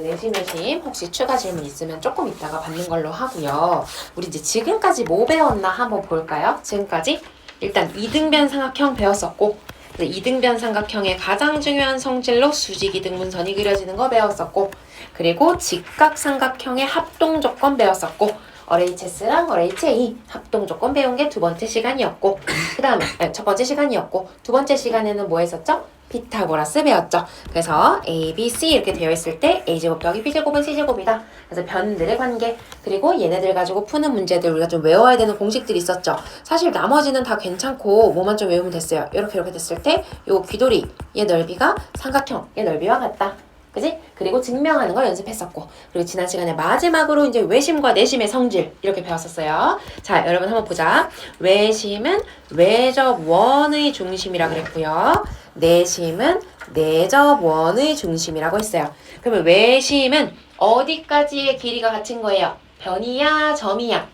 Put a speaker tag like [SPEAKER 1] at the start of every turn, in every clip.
[SPEAKER 1] 내시내심 혹시 추가 질문 있으면 조금 이따가 받는 걸로 하고요. 우리 이제 지금까지 뭐 배웠나 한번 볼까요? 지금까지 일단 이등변 삼각형 배웠었고, 이등변 삼각형의 가장 중요한 성질로 수직 이등분선이 그려지는 거 배웠었고, 그리고 직각 삼각형의 합동 조건 배웠었고, RHS랑 RHA 합동 조건 배운 게 두 번째 시간이었고, 그 다음에 첫 번째 시간이었고, 두 번째 시간에는 뭐 했었죠? 피타고라스 배웠죠. 그래서 A, B, C 이렇게 되어 있을 때 A제곱 더하기 B제곱은 C제곱이다. 그래서 변들의 관계, 그리고 얘네들 가지고 푸는 문제들 우리가 좀 외워야 되는 공식들이 있었죠. 사실 나머지는 다 괜찮고 뭐만 좀 외우면 됐어요. 이렇게 됐을 때 요 귀돌이, 얘 넓이가 삼각형, 얘 넓이와 같다. 그지? 그리고 증명하는 걸 연습했었고, 그리고 지난 시간에 마지막으로 이제 외심과 내심의 성질 이렇게 배웠었어요. 자, 여러분 한번 보자. 외심은 외접 원의 중심이라 그랬고요. 내심은 내접 원의 중심이라고 했어요. 그러면 외심은 어디까지의 길이가 같은 거예요? 변이야, 점이야?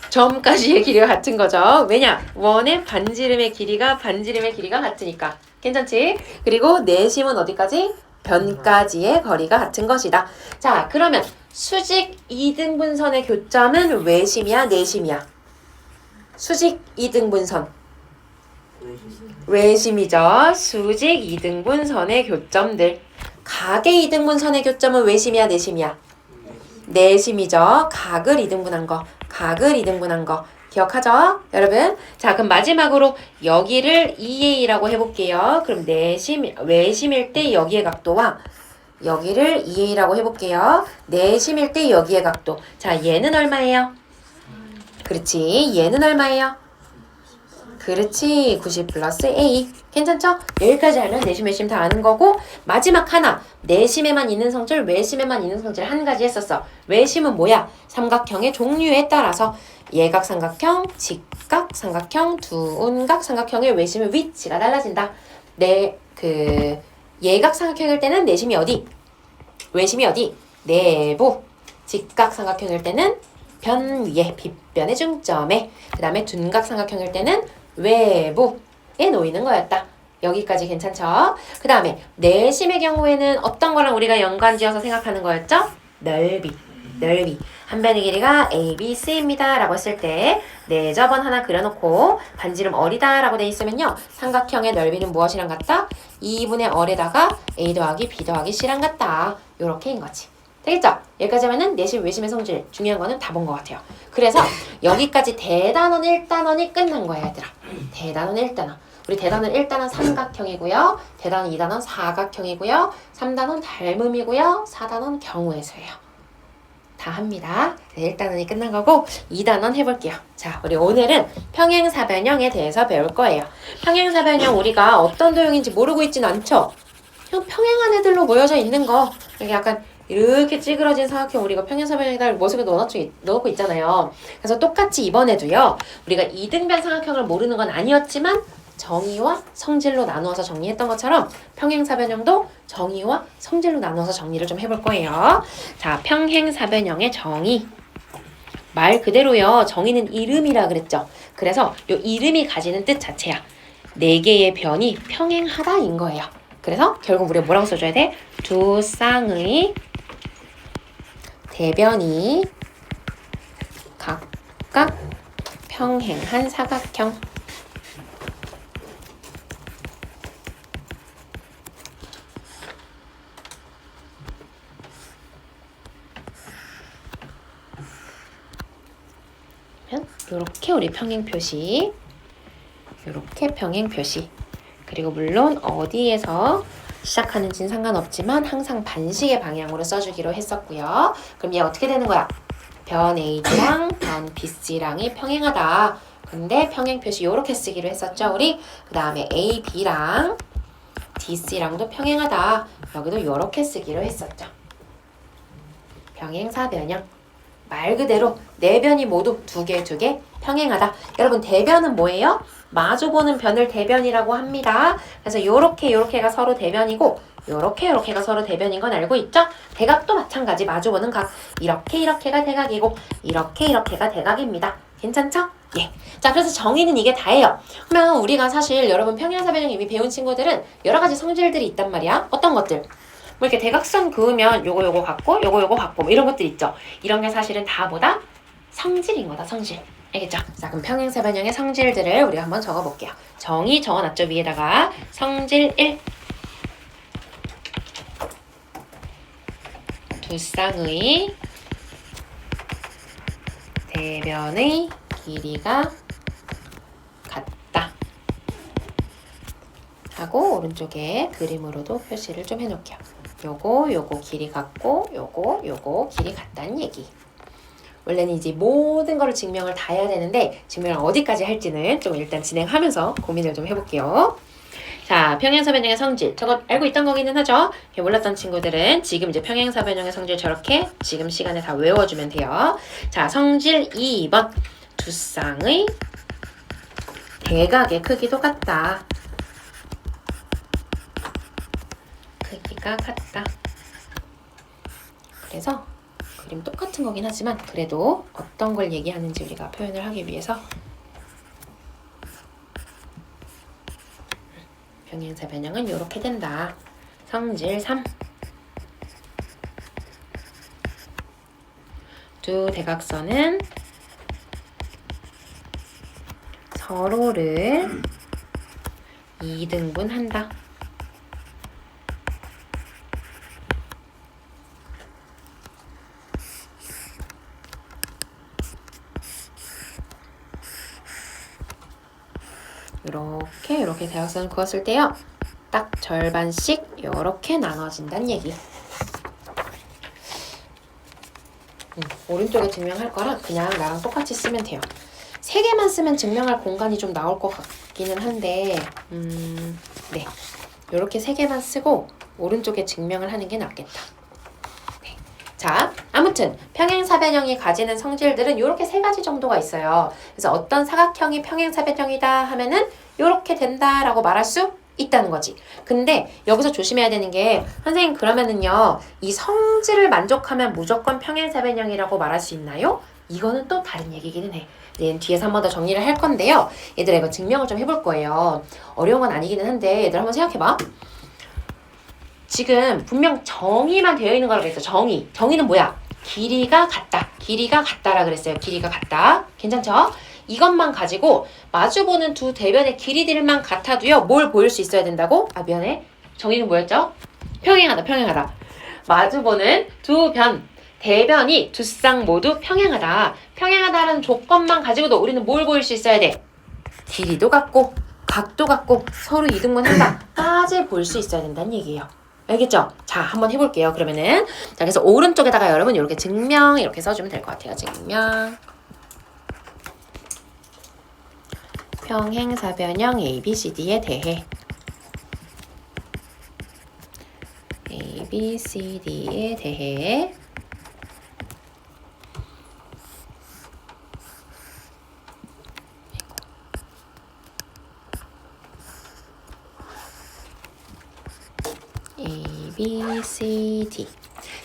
[SPEAKER 1] 점까지의 길이가 같은 거죠. 왜냐? 원의 반지름의 길이가 같으니까. 괜찮지? 그리고 내심은 어디까지? 변까지의 거리가 같은 것이다. 자, 그러면 수직 이등분선의 교점은 외심이야, 내심이야? 수직 이등분선. 외심이죠. 수직 이등분선의 교점들. 각의 이등분선의 교점은 외심이야, 내심이야? 내심이죠. 각을 이등분한 거. 기억하죠? 여러분? 자, 그럼 마지막으로 여기를 2A라고 해볼게요. 그럼 외심일 때 여기의 각도와 여기를 2A라고 해볼게요. 내심일 때 여기의 각도. 자, 얘는 얼마예요? 그렇지. 얘는 얼마예요? 그렇지. 90 플러스 A. 괜찮죠? 여기까지 하면 내심, 외심 다 아는 거고, 마지막 하나. 내심에만 있는 성질, 외심에만 있는 성질 한 가지 했었어. 외심은 뭐야? 삼각형의 종류에 따라서 예각 삼각형, 직각 삼각형, 두운각 삼각형의 외심의 위치가 달라진다. 예각 삼각형일 때는 내심이 어디? 외심이 어디? 내부. 직각 삼각형일 때는 변 위에, 빗변의 중점에. 그 다음에 둔각 삼각형일 때는 외부에 놓이는 거였다. 여기까지 괜찮죠? 그 다음에 내심의 경우에는 어떤 거랑 우리가 연관지어서 생각하는 거였죠? 넓이. 한 변의 길이가 A, B, C입니다 라고 했을 때 내접원 하나 그려놓고 반지름 어리다 라고 돼 있으면요, 삼각형의 넓이는 무엇이랑 같다? 2분의 얼에다가 A 더하기 B 더하기 C랑 같다. 요렇게인 거지. 되겠죠? 여기까지 하면은 내심, 외심의 성질 중요한 거는 다 본 것 같아요. 그래서 여기까지 대단원 1단원이 끝난 거야, 얘들아. 대단원 1단원. 우리 대단원 1단원 삼각형이고요. 대단원 2단원 사각형이고요. 3단원 닮음이고요. 4단원 경우의 수예요. 다 합니다. 1단원이 끝난 거고 2단원 해볼게요. 자, 우리 오늘은 평행사변형에 대해서 배울 거예요. 평행사변형 우리가 어떤 도형인지 모르고 있진 않죠? 그냥 평행한 애들로 모여져 있는 거. 이게 약간 이렇게 찌그러진 삼각형 우리가 평행사변형에다 모습에 넣어놓고 있잖아요. 그래서 똑같이 이번에도요, 우리가 이등변 삼각형을 모르는 건 아니었지만 정의와 성질로 나누어서 정리했던 것처럼 평행사변형도 정의와 성질로 나누어서 정리를 좀 해볼 거예요. 자, 평행사변형의 정의. 말 그대로요, 정의는 이름이라 그랬죠. 그래서 이 이름이 가지는 뜻 자체야. 4개의 변이 평행하다인 거예요. 그래서 결국 우리가 뭐라고 써줘야 돼? 두 쌍의 대변이 각각 평행한 사각형. 요렇게 우리 평행 표시. 요렇게 평행 표시. 그리고 물론 어디에서 시작하는지는 상관없지만 항상 반식의 방향으로 써주기로 했었고요. 그럼 얘 어떻게 되는 거야? 변 AD랑 변 BC랑이 평행하다. 근데 평행 표시 요렇게 쓰기로 했었죠, 우리? 그 다음에 AB랑 DC랑도 평행하다. 여기도 요렇게 쓰기로 했었죠. 평행사변형. 말 그대로 네 변이 모두 두 개 평행하다. 여러분, 대변은 뭐예요? 마주보는 변을 대변이라고 합니다. 그래서 요렇게가 서로 대변이고 요렇게가 서로 대변인 건 알고 있죠? 대각도 마찬가지. 마주보는 각. 이렇게가 대각이고 이렇게가 대각입니다. 괜찮죠? 예. 자, 그래서 정의는 이게 다예요. 그러면 우리가 사실 여러분 평행사변형 이미 배운 친구들은 여러 가지 성질들이 있단 말이야. 어떤 것들? 뭐 이렇게 대각선 그으면 요거 같고 요거 같고 뭐 이런 것들 있죠. 이런 게 사실은 다 뭐다? 성질인 거다, 성질. 알겠죠? 자, 그럼 평행사변형의 성질들을 우리가 한번 적어볼게요. 정의 적어놨죠, 위에다가. 성질 1. 두 쌍의 대변의 길이가 같다. 하고 오른쪽에 그림으로도 표시를 좀 해놓을게요. 요거 길이 같고 요거 길이 같다는 얘기. 원래는 이제 모든 거를 증명을 다 해야 되는데 증명을 어디까지 할지는 좀 일단 진행하면서 고민을 좀 해볼게요. 자, 평행사변형의 성질. 저거 알고 있던 거기는 하죠. 몰랐던 친구들은 지금 이제 평행사변형의 성질 저렇게 지금 시간에 다 외워주면 돼요. 자, 성질 2번. 두 쌍의 대각의 크기도 같다. 크기가 같다. 그래서 그림 똑같은 거긴 하지만 그래도 어떤 걸 얘기하는지 우리가 표현을 하기 위해서 평행사변형은 이렇게 된다. 성질 3. 두 대각선은 서로를 2등분한다. 이렇게 대각선을 그었을 때요. 딱 절반씩 이렇게 나눠진다는 얘기. 오른쪽에 증명할 거랑 그냥 나랑 똑같이 쓰면 돼요. 3개만 쓰면 증명할 공간이 좀 나올 것 같기는 한데 네, 이렇게 3개만 쓰고 오른쪽에 증명을 하는 게 낫겠다. 네. 자, 아무튼 평행사변형이 가지는 성질들은 이렇게 3가지 정도가 있어요. 그래서 어떤 사각형이 평행사변형이다 하면은 이렇게 된다라고 말할 수 있다는 거지. 근데 여기서 조심해야 되는 게 선생님 그러면은요 이 성질을 만족하면 무조건 평행사변형이라고 말할 수 있나요? 이거는 또 다른 얘기기는 해. 얘는 뒤에서 한 번 더 정리를 할 건데요. 얘들아 이거 증명을 좀 해볼 거예요. 어려운 건 아니기는 한데 얘들 한번 생각해봐. 지금 분명 정의만 되어 있는 거라고 그랬어. 정의는 뭐야? 길이가 같다. 길이가 같다라 그랬어요. 길이가 같다. 괜찮죠? 이것만 가지고 마주보는 두 대변의 길이들만 같아도요. 뭘 보일 수 있어야 된다고? 아 미안해. 정의는 뭐였죠? 평행하다. 마주보는 두 대변이 두 쌍 모두 평행하다. 평행하다라는 조건만 가지고도 우리는 뭘 보일 수 있어야 돼? 길이도 같고 각도 같고 서로 이등분한다까지 볼 수 있어야 된다는 얘기예요. 알겠죠? 자, 한번 해볼게요. 그러면은 자, 그래서 오른쪽에다가 여러분 이렇게 증명 이렇게 써주면 될 것 같아요. 증명 평행사변형 ABCD에 대해 ABCD에 대해 ABCD.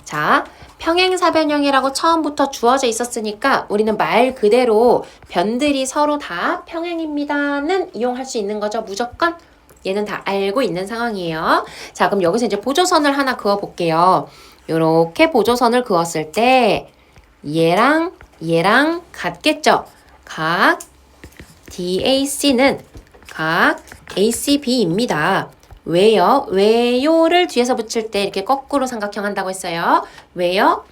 [SPEAKER 1] 자, 평행사변형이라고 처음부터 주어져 있었으니까 우리는 말 그대로 변들이 서로 다 평행입니다는 이용할 수 있는 거죠. 무조건 얘는 다 알고 있는 상황이에요. 자, 그럼 여기서 이제 보조선을 하나 그어 볼게요. 요렇게 보조선을 그었을 때 얘랑 같겠죠. 각 DAC는 각 ACB입니다. 왜요를 뒤에서 붙일 때 이렇게 거꾸로 삼각형 한다고 했어요. 왜요?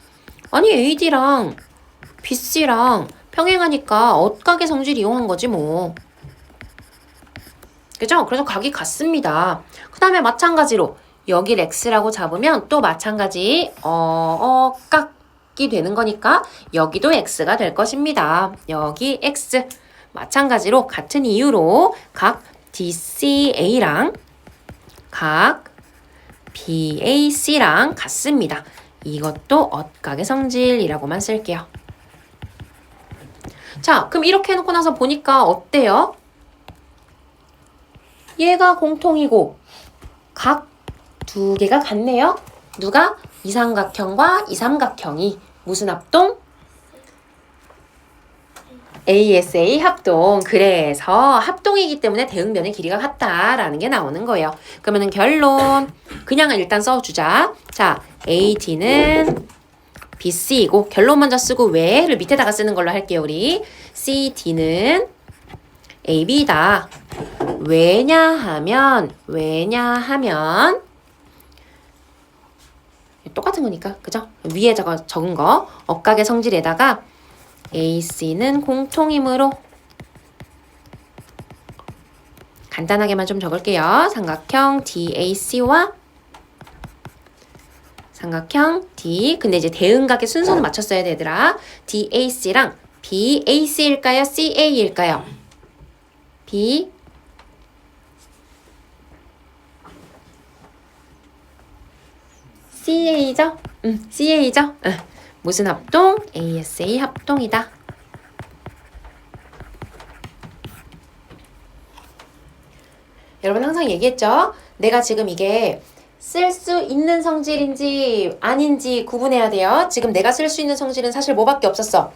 [SPEAKER 1] 아니 AD랑 BC랑 평행하니까 엇각의 성질 이용한 거지 뭐. 그죠? 그래서 각이 같습니다. 그 다음에 마찬가지로 여기를 X라고 잡으면 또 마찬가지 깍이 되는 거니까 여기도 X가 될 것입니다. 여기 X. 마찬가지로 같은 이유로 각 DCA랑 각 BAC랑 같습니다. 이것도 엇각의 성질이라고만 쓸게요. 자, 그럼 이렇게 해놓고 나서 보니까 어때요? 얘가 공통이고 각 두 개가 같네요. 누가? 이삼각형과 이삼각형이 무슨 합동? ASA 합동. 그래서 합동이기 때문에 대응변의 길이가 같다라는 게 나오는 거예요. 그러면은 결론. 그냥 일단 써주자. 자, AD는 BC이고 결론 먼저 쓰고 왜를 밑에다가 쓰는 걸로 할게요. 우리 CD는 AB다. 왜냐하면 똑같은 거니까 그죠? 위에 적은 거 억각의 성질에다가 AC는 공통이므로 간단하게만 좀 적을게요. 삼각형 DAC와 삼각형 D. 근데 이제 대응각의 순서는 맞췄어야 되더라. DAC랑 BAC일까요? CA일까요? B CA죠? CA죠? 무슨 합동? ASA 합동이다. 여러분 항상 얘기했죠? 내가 지금 이게 쓸 수 있는 성질인지 아닌지 구분해야 돼요. 지금 내가 쓸 수 있는 성질은 사실 뭐밖에 없었어?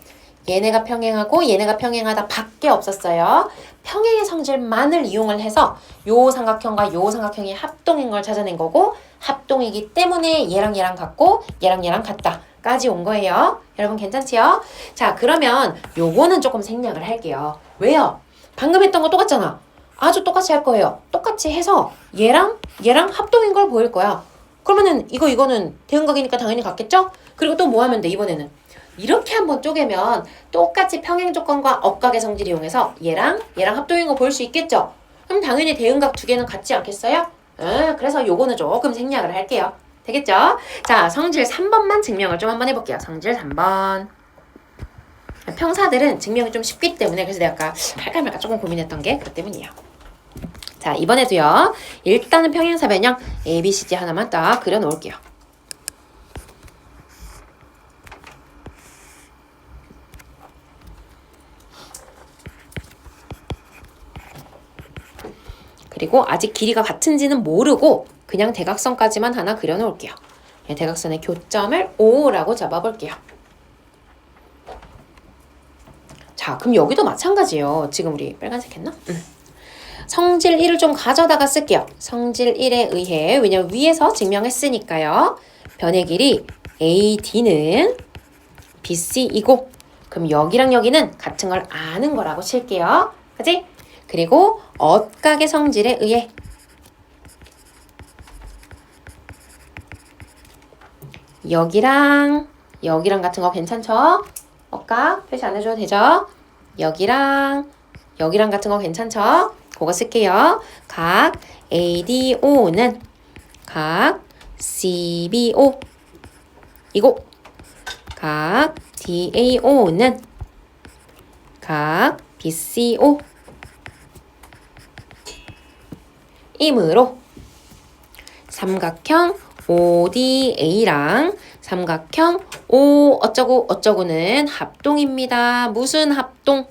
[SPEAKER 1] 얘네가 평행하고 얘네가 평행하다 밖에 없었어요. 평행의 성질만을 이용을 해서 요 삼각형과 요 삼각형이 합동인 걸 찾아낸 거고 합동이기 때문에 얘랑 얘랑 같고 얘랑 얘랑 같다 까지 온 거예요. 여러분 괜찮지요? 자, 그러면 요거는 조금 생략을 할게요. 왜요? 방금 했던 거 똑같잖아. 아주 똑같이 할 거예요. 똑같이 해서 얘랑 얘랑 합동인 걸 보일 거야. 그러면은 이거는 대응각이니까 당연히 같겠죠? 그리고 또 뭐 하면 돼 이번에는? 이렇게 한번 쪼개면 똑같이 평행 조건과 억각의 성질 이용해서 얘랑 합동인 거 볼 수 있겠죠? 그럼 당연히 대응각 두 개는 같지 않겠어요? 그래서 요거는 조금 생략을 할게요. 되겠죠? 자, 성질 3번만 증명을 좀 한번 해볼게요. 성질 3번. 평사들은 증명이 좀 쉽기 때문에 그래서 내가 아까 할까 말까 조금 고민했던 게 그것 때문이에요. 자, 이번에도요. 일단은 평행사변형 A, B, C, D 하나만 딱 그려놓을게요. 그리고 아직 길이가 같은지는 모르고 그냥 대각선까지만 하나 그려놓을게요. 대각선의 교점을 O라고 잡아볼게요. 자, 그럼 여기도 마찬가지예요. 지금 우리 빨간색 했나? 성질 1을 좀 가져다가 쓸게요. 성질 1에 의해 왜냐면 위에서 증명했으니까요. 변의 길이 AD는 BC이고 그럼 여기랑 여기는 같은 걸 아는 거라고 칠게요. 그치? 그리고 억각의 성질에 의해 여기랑 같은 거 괜찮죠? 억각 표시 안 해줘도 되죠? 여기랑 같은 거 괜찮죠? 그거 쓸게요. 각 ADO는 각 CBO 이고 각 DAO는 각 BCO 이므로 삼각형 ODA랑 삼각형 O 어쩌고는 합동입니다. 무슨 합동?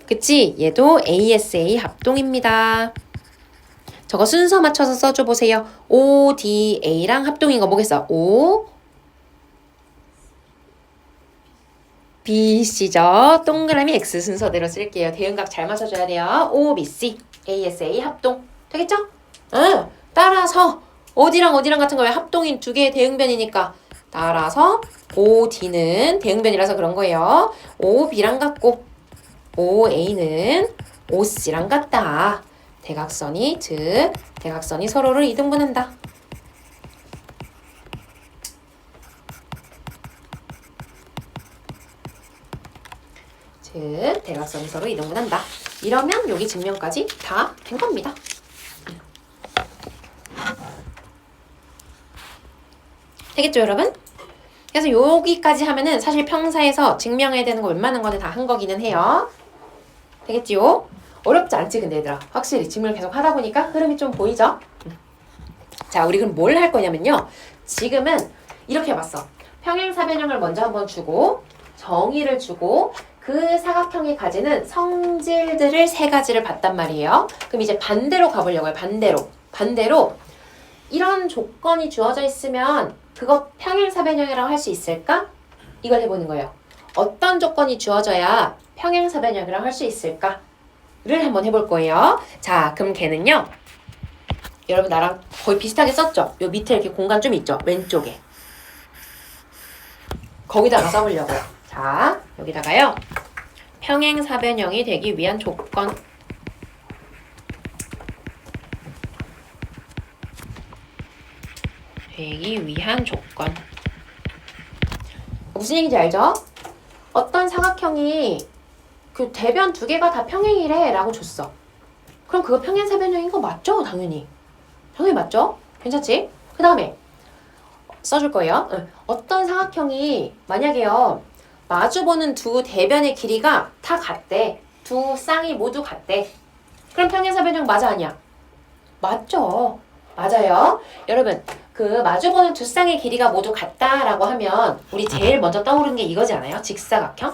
[SPEAKER 1] 그치? 얘도 ASA 합동입니다. 저거 순서 맞춰서 써줘 보세요. ODA랑 합동인 거 뭐겠어? O BC죠. 동그라미 X 순서대로 쓸게요. 대응각 잘 맞춰줘야 돼요. O, BC, ASA 합동. 되겠죠? 따라서 어디랑 같은 거예요? 합동인 두 개의 대응변이니까 따라서 OD는 대응변이라서 그런 거예요. OB랑 같고 OA는 OC랑 같다. 대각선이 서로를 이등분한다. 즉 대각선이 서로 이등분한다. 이러면 여기 증명까지 다 된 겁니다. 되겠죠, 여러분? 그래서 여기까지 하면은 사실 평사에서 증명해야 되는 거 웬만한 거는 다 한 거기는 해요. 되겠지요? 어렵지 않지, 근데 얘들아. 확실히 증명을 계속 하다 보니까 흐름이 좀 보이죠? 자, 우리 그럼 뭘 할 거냐면요. 지금은 이렇게 해봤어. 평행사변형을 먼저 한번 주고 정의를 주고 그 사각형이 가지는 성질들을 세 가지를 봤단 말이에요. 그럼 이제 반대로 가보려고요. 반대로 이런 조건이 주어져 있으면 그거 평행사변형이라고 할 수 있을까? 이걸 해보는 거예요. 어떤 조건이 주어져야 평행사변형이라고 할 수 있을까를 한번 해볼 거예요. 자, 그럼 걔는요. 여러분 나랑 거의 비슷하게 썼죠? 요 밑에 이렇게 공간 좀 있죠? 왼쪽에. 거기다가 써보려고요. 자, 여기다가요. 평행사변형이 되기 위한 조건. 되기 위한 조건. 무슨 얘기인지 알죠? 어떤 사각형이 그 대변 두 개가 다 평행이래 라고 줬어. 그럼 그거 평행사변형인 거 맞죠? 당연히. 당연히 맞죠? 괜찮지? 그 다음에 써줄 거예요. 어떤 사각형이 만약에요. 마주보는 두 대변의 길이가 다 같대. 두 쌍이 모두 같대. 그럼 평행사변형 맞아 아니야? 맞죠. 맞아요. 여러분 그 마주보는 두 쌍의 길이가 모두 같다라고 하면 우리 제일 먼저 떠오르는 게 이거지 않아요? 직사각형?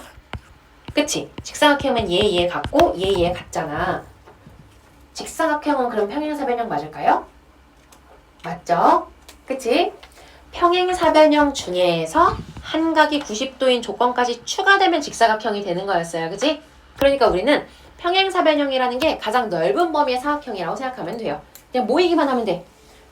[SPEAKER 1] 그치? 직사각형은 얘 같고 얘 같잖아. 직사각형은 그럼 평행사변형 맞을까요? 맞죠? 그치? 평행사변형 중에서 한각이 90도인 조건까지 추가되면 직사각형이 되는 거였어요. 그치? 그러니까 우리는 평행사변형이라는 게 가장 넓은 범위의 사각형이라고 생각하면 돼요. 그냥 모이기만 하면 돼.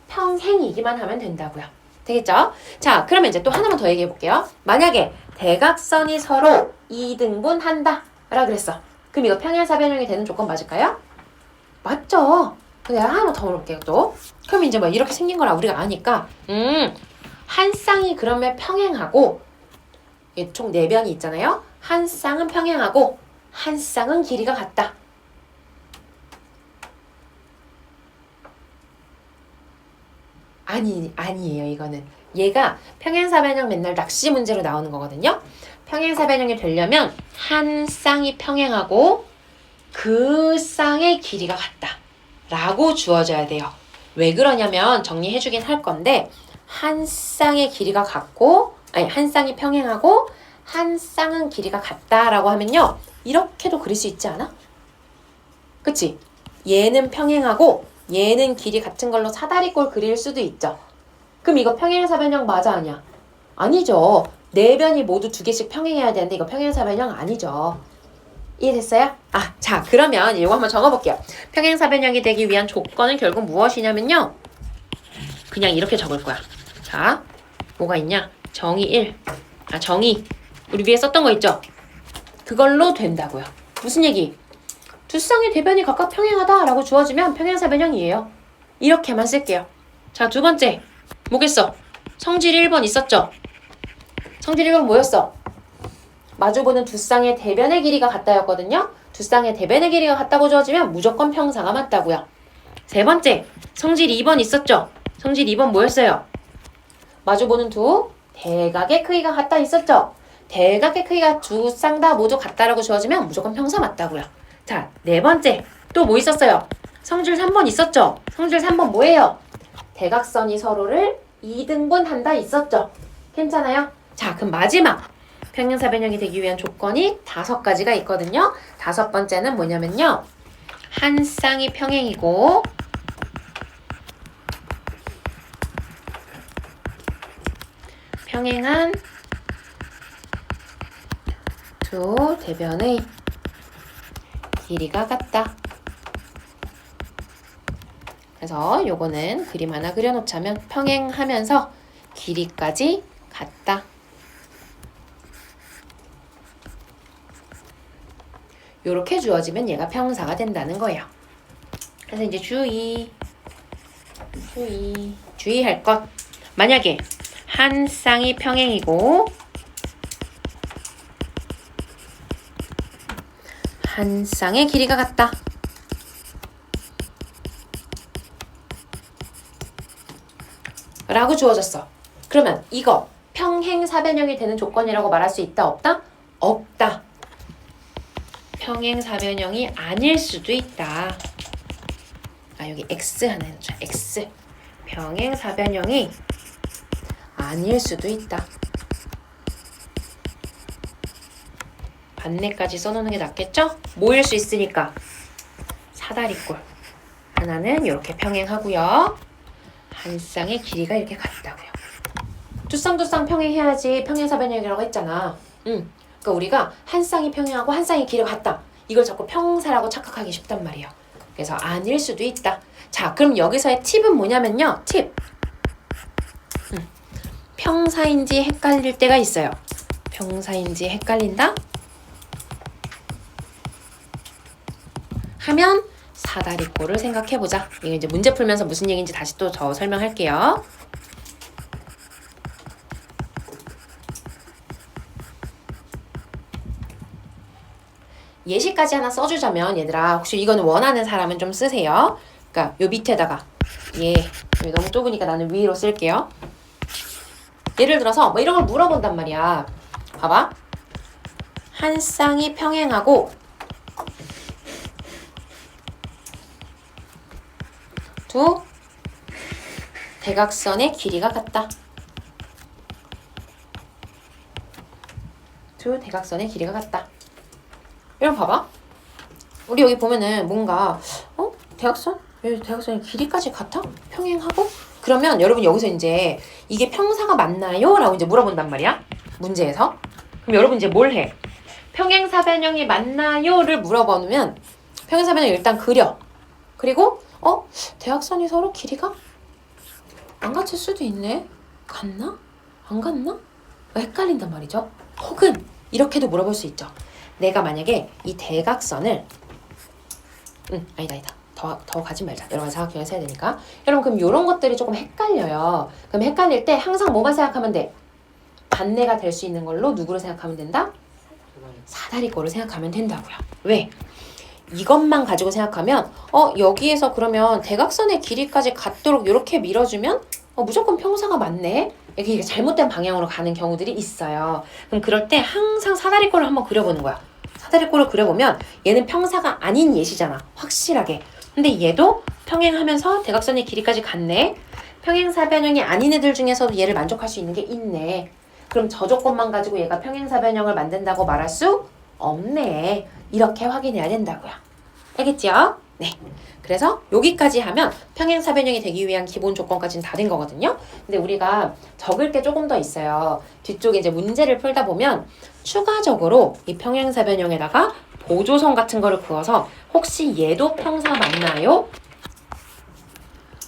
[SPEAKER 1] 평행이기만 하면 된다고요. 되겠죠? 자, 그러면 이제 또 하나만 더 얘기해 볼게요. 만약에 대각선이 서로 2등분한다 라고 그랬어. 그럼 이거 평행사변형이 되는 조건 맞을까요? 맞죠? 내가 하나만 더 물어볼게요 또. 그럼 이제 뭐 이렇게 생긴 거라 우리가 아니까 한 쌍이 그러면 평행하고 총 4변이 있잖아요. 한 쌍은 평행하고 한 쌍은 길이가 같다. 아니에요 이거는. 얘가 평행사변형 맨날 낚시 문제로 나오는 거거든요. 평행사변형이 되려면 한 쌍이 평행하고 그 쌍의 길이가 같다 라고 주어져야 돼요. 왜 그러냐면 정리해주긴 할 건데 한 쌍의 길이가 같고 한 쌍이 평행하고 한 쌍은 길이가 같다라고 하면요. 이렇게도 그릴 수 있지 않아? 그치? 얘는 평행하고 얘는 길이 같은 걸로 사다리꼴 그릴 수도 있죠. 그럼 이거 평행사변형 맞아 아니야? 아니죠. 4변이 모두 2개씩 평행해야 되는데 이거 평행사변형 아니죠. 이해됐어요? 자 그러면 이거 한번 적어볼게요. 평행사변형이 되기 위한 조건은 결국 무엇이냐면요. 그냥 이렇게 적을 거야. 자, 뭐가 있냐? 정의 1. 정의. 우리 위에 썼던 거 있죠? 그걸로 된다고요. 무슨 얘기? 두 쌍의 대변이 각각 평행하다라고 주어지면 평행사변형이에요. 이렇게만 쓸게요. 자, 두 번째. 뭐겠어? 성질 1번 있었죠? 성질 1번 뭐였어? 마주보는 두 쌍의 대변의 길이가 같다였거든요. 두 쌍의 대변의 길이가 같다고 주어지면 무조건 평사가 맞다고요. 세 번째, 성질 2번 있었죠? 성질 2번 뭐였어요? 마주보는 두 대각의 크기가 같다 있었죠? 대각의 크기가 두 쌍 다 모두 같다라고 주어지면 무조건 평사 맞다고요. 자, 네 번째, 또 뭐 있었어요? 성질 3번 있었죠? 성질 3번 뭐예요? 대각선이 서로를 2등분한다 있었죠? 괜찮아요? 자, 그럼 마지막 평행사변형이 되기 위한 조건이 5가지가 있거든요. 5번째는 뭐냐면요. 한 쌍이 평행이고 평행한 두 대변의 길이가 같다. 그래서 요거는 그림 하나 그려놓자면 평행하면서 길이까지 같다. 요렇게 주어지면 얘가 평사가 된다는 거예요. 그래서 이제 주의할 것. 만약에 한 쌍이 평행이고 한 쌍의 길이가 같다. 라고 주어졌어. 그러면 이거 평행사변형이 되는 조건이라고 말할 수 있다 없다? 없다. 평행사변형이 아닐 수도 있다. 여기 X 하나 해놓자. X. 평행사변형이 아닐 수도 있다. 반대까지 써놓는 게 낫겠죠? 모일 수 있으니까. 사다리꼴. 하나는 이렇게 평행하고요. 한 쌍의 길이가 이렇게 같다고요. 두 쌍 평행해야지 평행사변형이라고 했잖아. 그러니까 우리가 한 쌍이 평행하고 한 쌍이 길이가 같다. 이걸 자꾸 평사라고 착각하기 쉽단 말이에요. 그래서 아닐 수도 있다. 자, 그럼 여기서의 팁은 뭐냐면요. 팁. 평사인지 헷갈릴 때가 있어요. 평사인지 헷갈린다? 하면 사다리꼴을 생각해보자. 이거 이제 문제 풀면서 무슨 얘기인지 다시 또 더 설명할게요. 예시까지 하나 써주자면 얘들아 혹시 이거는 원하는 사람은 좀 쓰세요. 그러니까 요 밑에다가 여기 너무 좁으니까 나는 위로 쓸게요. 예를 들어서 뭐 이런 걸 물어본단 말이야. 봐봐. 한 쌍이 평행하고 두 대각선의 길이가 같다. 두 대각선의 길이가 같다. 여러분 봐봐. 우리 여기 보면은 뭔가 대각선? 여기 대각선의 길이까지 같아? 평행하고? 그러면 여러분 여기서 이제 이게 평사가 맞나요? 라고 이제 물어본단 말이야. 문제에서. 그럼 여러분 이제 뭘 해? 평행사변형이 맞나요?를 물어보면 평행사변형 일단 그려. 그리고 대각선이 서로 길이가 안 같을 수도 있네. 같나? 안 같나? 헷갈린단 말이죠. 혹은 이렇게도 물어볼 수 있죠. 내가 만약에 이 대각선을 아니다. 더 가지 말자. 여러분 사각형을 써야 되니까. 여러분 그럼 이런 것들이 조금 헷갈려요. 그럼 헷갈릴 때 항상 뭐만 생각하면 돼? 반대가 될 수 있는 걸로 누구를 생각하면 된다? 사다리꼴을 생각하면 된다고요. 왜? 이것만 가지고 생각하면 여기에서 그러면 대각선의 길이까지 같도록 이렇게 밀어주면 무조건 평사가 맞네? 이렇게 잘못된 방향으로 가는 경우들이 있어요. 그럼 그럴 때 항상 사다리꼴을 한번 그려보는 거야. 사다리꼴을 그려보면 얘는 평사가 아닌 예시잖아. 확실하게. 근데 얘도 평행하면서 대각선의 길이까지 같네. 평행사변형이 아닌 애들 중에서도 얘를 만족할 수 있는 게 있네. 그럼 저 조건만 가지고 얘가 평행사변형을 만든다고 말할 수 없네. 이렇게 확인해야 된다고요. 알겠죠? 네. 그래서 여기까지 하면 평행사변형이 되기 위한 기본 조건까지는 다 된 거거든요. 근데 우리가 적을 게 조금 더 있어요. 뒤쪽에 이제 문제를 풀다 보면 추가적으로 이 평행사변형에다가 보조선 같은 거를 그어서 혹시 얘도 평사 맞나요?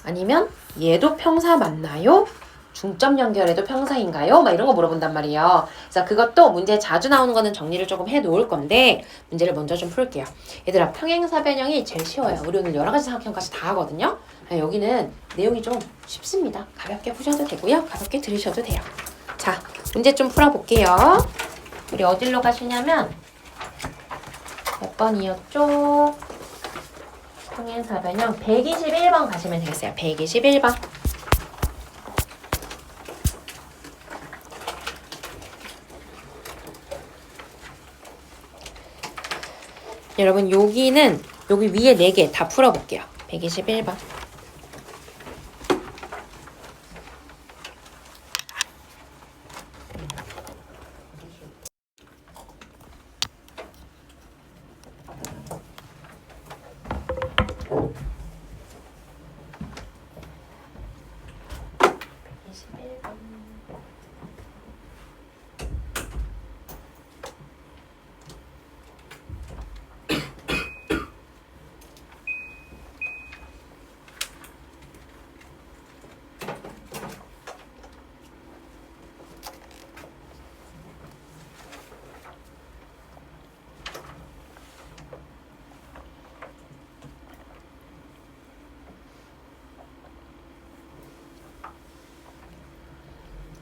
[SPEAKER 1] 아니면 얘도 평사 맞나요? 중점 연결해도 평사인가요? 막 이런 거 물어본단 말이에요. 그래서 그것도 문제에 자주 나오는 거는 정리를 조금 해 놓을 건데 문제를 먼저 좀 풀게요. 얘들아 평행사변형이 제일 쉬워요. 우리 오늘 여러 가지 사각형까지 다 하거든요. 여기는 내용이 좀 쉽습니다. 가볍게 푸셔도 되고요. 가볍게 들으셔도 돼요. 자, 문제 좀 풀어볼게요. 우리 어디로 가시냐면 몇 번이었죠? 평행사변형 121번 가시면 되겠어요. 121번. 여러분 여기는 여기 위에 4개 다 풀어볼게요. 121번.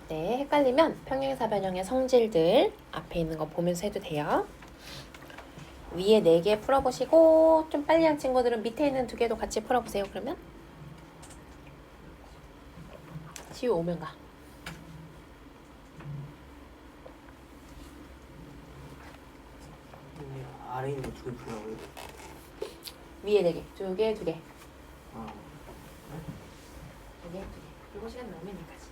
[SPEAKER 1] 네, 헷갈리면 평행사변형의 성질들 앞에 있는 거 보면서 해도 돼요. 위에 4개 풀어보시고 좀 빨리 한 친구들은 밑에 있는 2개도 같이 풀어보세요. 그러면 지우 오면 가.
[SPEAKER 2] 아래 있는 거 2개 풀라고요?
[SPEAKER 1] 위에 4개, 2개, 2개.
[SPEAKER 2] 아,
[SPEAKER 1] 2개, 2개. 그리고 시간 나오면 여기까지.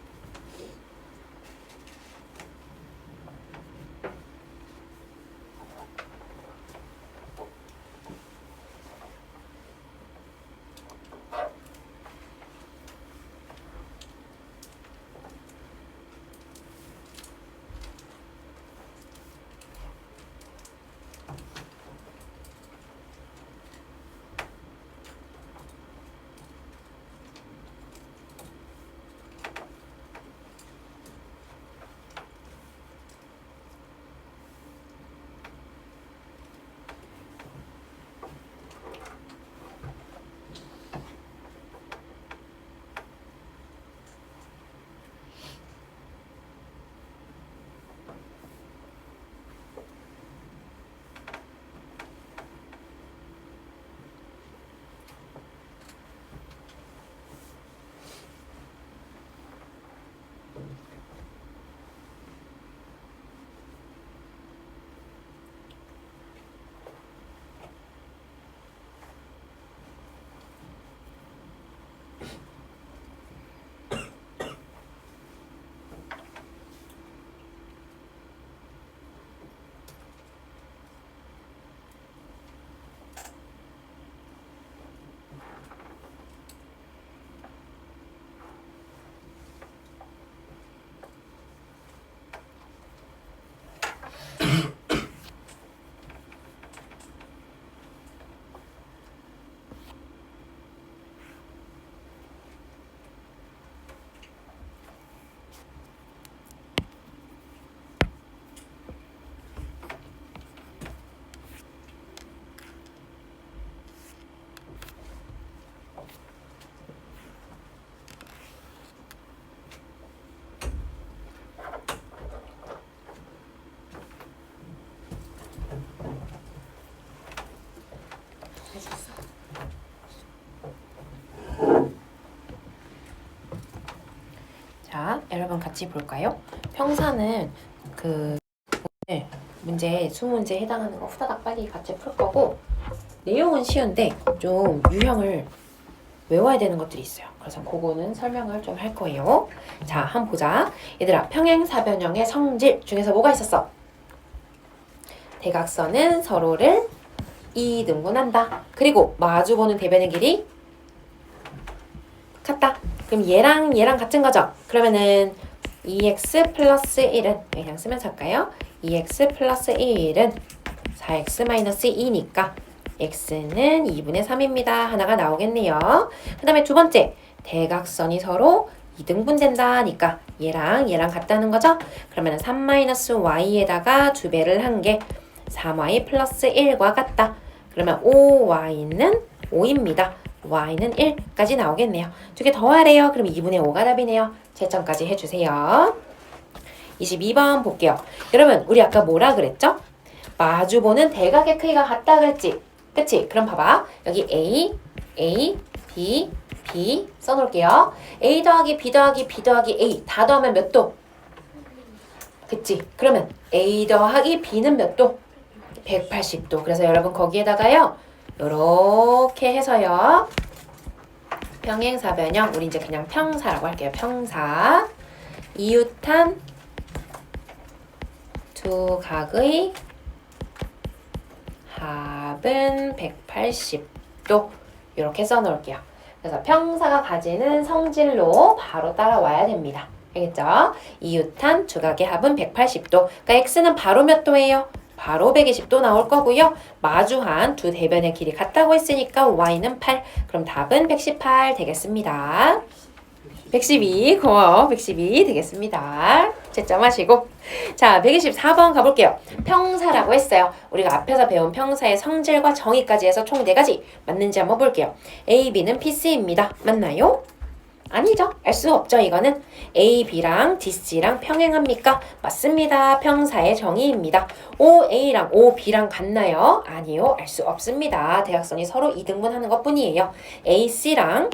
[SPEAKER 1] 자, 여러분 같이 볼까요? 평사는 그 오늘 문제 20문제에 해당하는 거 후다닥 빨리 같이 풀 거고 내용은 쉬운데 좀 유형을 외워야 되는 것들이 있어요. 그래서 그거는 설명을 좀 할 거예요. 자, 한번 보자. 얘들아, 평행사변형의 성질 중에서 뭐가 있었어? 대각선은 서로를 2등분한다. 그리고 마주보는 대변의 길이 같다. 그럼 얘랑 얘랑 같은 거죠? 그러면은 2x 플러스 1은 그냥 쓰면서 할까요? 2x 플러스 1은 4x 마이너스 2니까 x는 2분의 3입니다. 하나가 나오겠네요. 그 다음에 두 번째, 대각선이 서로 2등분 된다니까 얘랑 얘랑 같다는 거죠? 그러면 3-y에다가 2배를 한 게 3y 플러스 1과 같다. 그러면 5y는 5입니다. y는 1까지 나오겠네요. 두 개 더하래요. 그럼 2분의 5가 답이네요. 채점까지 해주세요. 22번 볼게요. 여러분, 우리 아까 뭐라 그랬죠? 마주보는 대각의 크기가 같다 그랬지? 그치? 그럼 봐봐. 여기 A, A, B, B 써놓을게요. A 더하기 B 더하기 B 더하기 A 다 더하면 몇 도? 그치? 그러면 A 더하기 B는 몇 도? 180도. 그래서 여러분 거기에다가요. 요렇게 해서요. 평행사변형, 우리 이제 그냥 평사라고 할게요. 평사. 이웃한 두 각의 합은 180도. 이렇게 써놓을게요. 그래서 평사가 가지는 성질로 바로 따라와야 됩니다. 알겠죠? 이웃한 두 각의 합은 180도. 그러니까 x는 바로 몇 도예요? 바로 120도 나올 거고요. 마주한 두 대변의 길이 같다고 했으니까 y는 8. 그럼 답은 118 되겠습니다. 112, 고마워. 112 되겠습니다. 채점하시고. 자, 124번 가볼게요. 평사라고 했어요. 우리가 앞에서 배운 평사의 성질과 정의까지 해서 총 4가지 맞는지 한번 볼게요. A, B는 PC입니다. 맞나요? 아니죠. 알 수 없죠. 이거는 A, B랑 DC랑 평행합니까? 맞습니다. 평사의 정의입니다. OA랑 OB랑 같나요? 아니요. 알 수 없습니다. 대각선이 서로 2등분하는 것뿐이에요. AC랑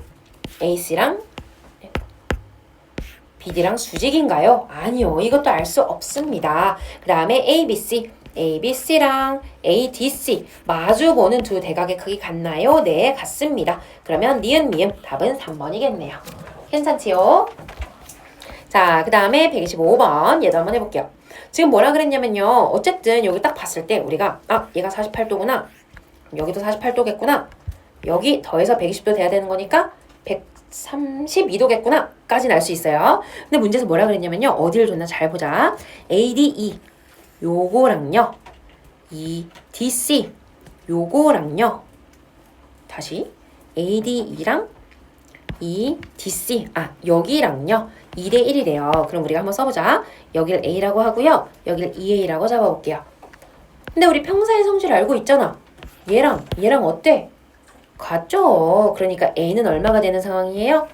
[SPEAKER 1] BD랑 수직인가요? 아니요. 이것도 알 수 없습니다. 그 다음에 ABC랑 ADC 마주보는 두 대각의 크기 같나요? 네, 같습니다. 그러면 니은 미음 답은 3번이겠네요. 괜찮지요? 자, 그 다음에 125번 얘도 한번 해볼게요. 지금 뭐라 그랬냐면요. 어쨌든 여기 딱 봤을 때 우리가 얘가 48도구나. 여기도 48도겠구나. 여기 더해서 120도 돼야 되는 거니까 132도겠구나 까지는 알 수 있어요. 근데 문제에서 뭐라 그랬냐면요. 어디를 줬나 잘 보자. ADE 요거랑요. 이 DC 요거랑요. 다시 ADE랑 이 DC 여기랑요. 2대 1이래요. 그럼 우리가 한번 써보자. 여기를 A라고 하고요. 여기를 2A라고 잡아볼게요. 근데 우리 평사의 성질을 알고 있잖아. 얘랑 어때? 같죠? 그러니까 A는 얼마가 되는 상황이에요?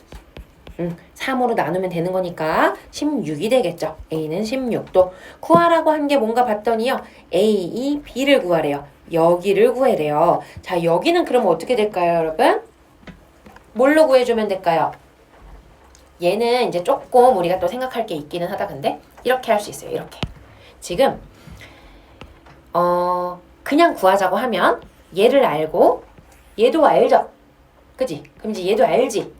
[SPEAKER 1] 3으로 나누면 되는 거니까 16이 되겠죠. A는 16도. 구하라고 한 게 뭔가 봤더니요. A, B를 구하래요. 여기를 구해래요. 자, 여기는 그럼 어떻게 될까요, 여러분? 뭘로 구해주면 될까요? 얘는 이제 조금 우리가 또 생각할 게 있기는 하다. 근데 이렇게 할 수 있어요. 이렇게. 지금 그냥 구하자고 하면 얘를 알고 얘도 알죠? 그지? 그럼 이제 얘도 알지?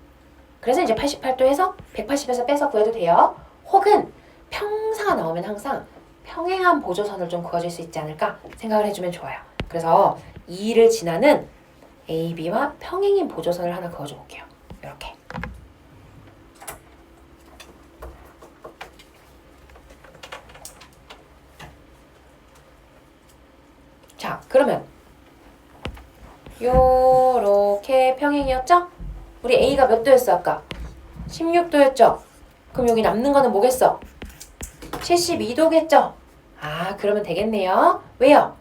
[SPEAKER 1] 그래서 이제 88도에서 180에서 빼서 구해도 돼요. 혹은 평사가 나오면 항상 평행한 보조선을 좀 그어줄 수 있지 않을까 생각을 해주면 좋아요. 그래서 2를 지나는 AB와 평행인 보조선을 하나 그어줘 볼게요. 이렇게. 자, 그러면 요렇게 평행이었죠? 우리 A가 몇 도였어 아까? 16도였죠? 그럼 여기 남는 거는 뭐겠어? 72도겠죠? 그러면 되겠네요. 왜요?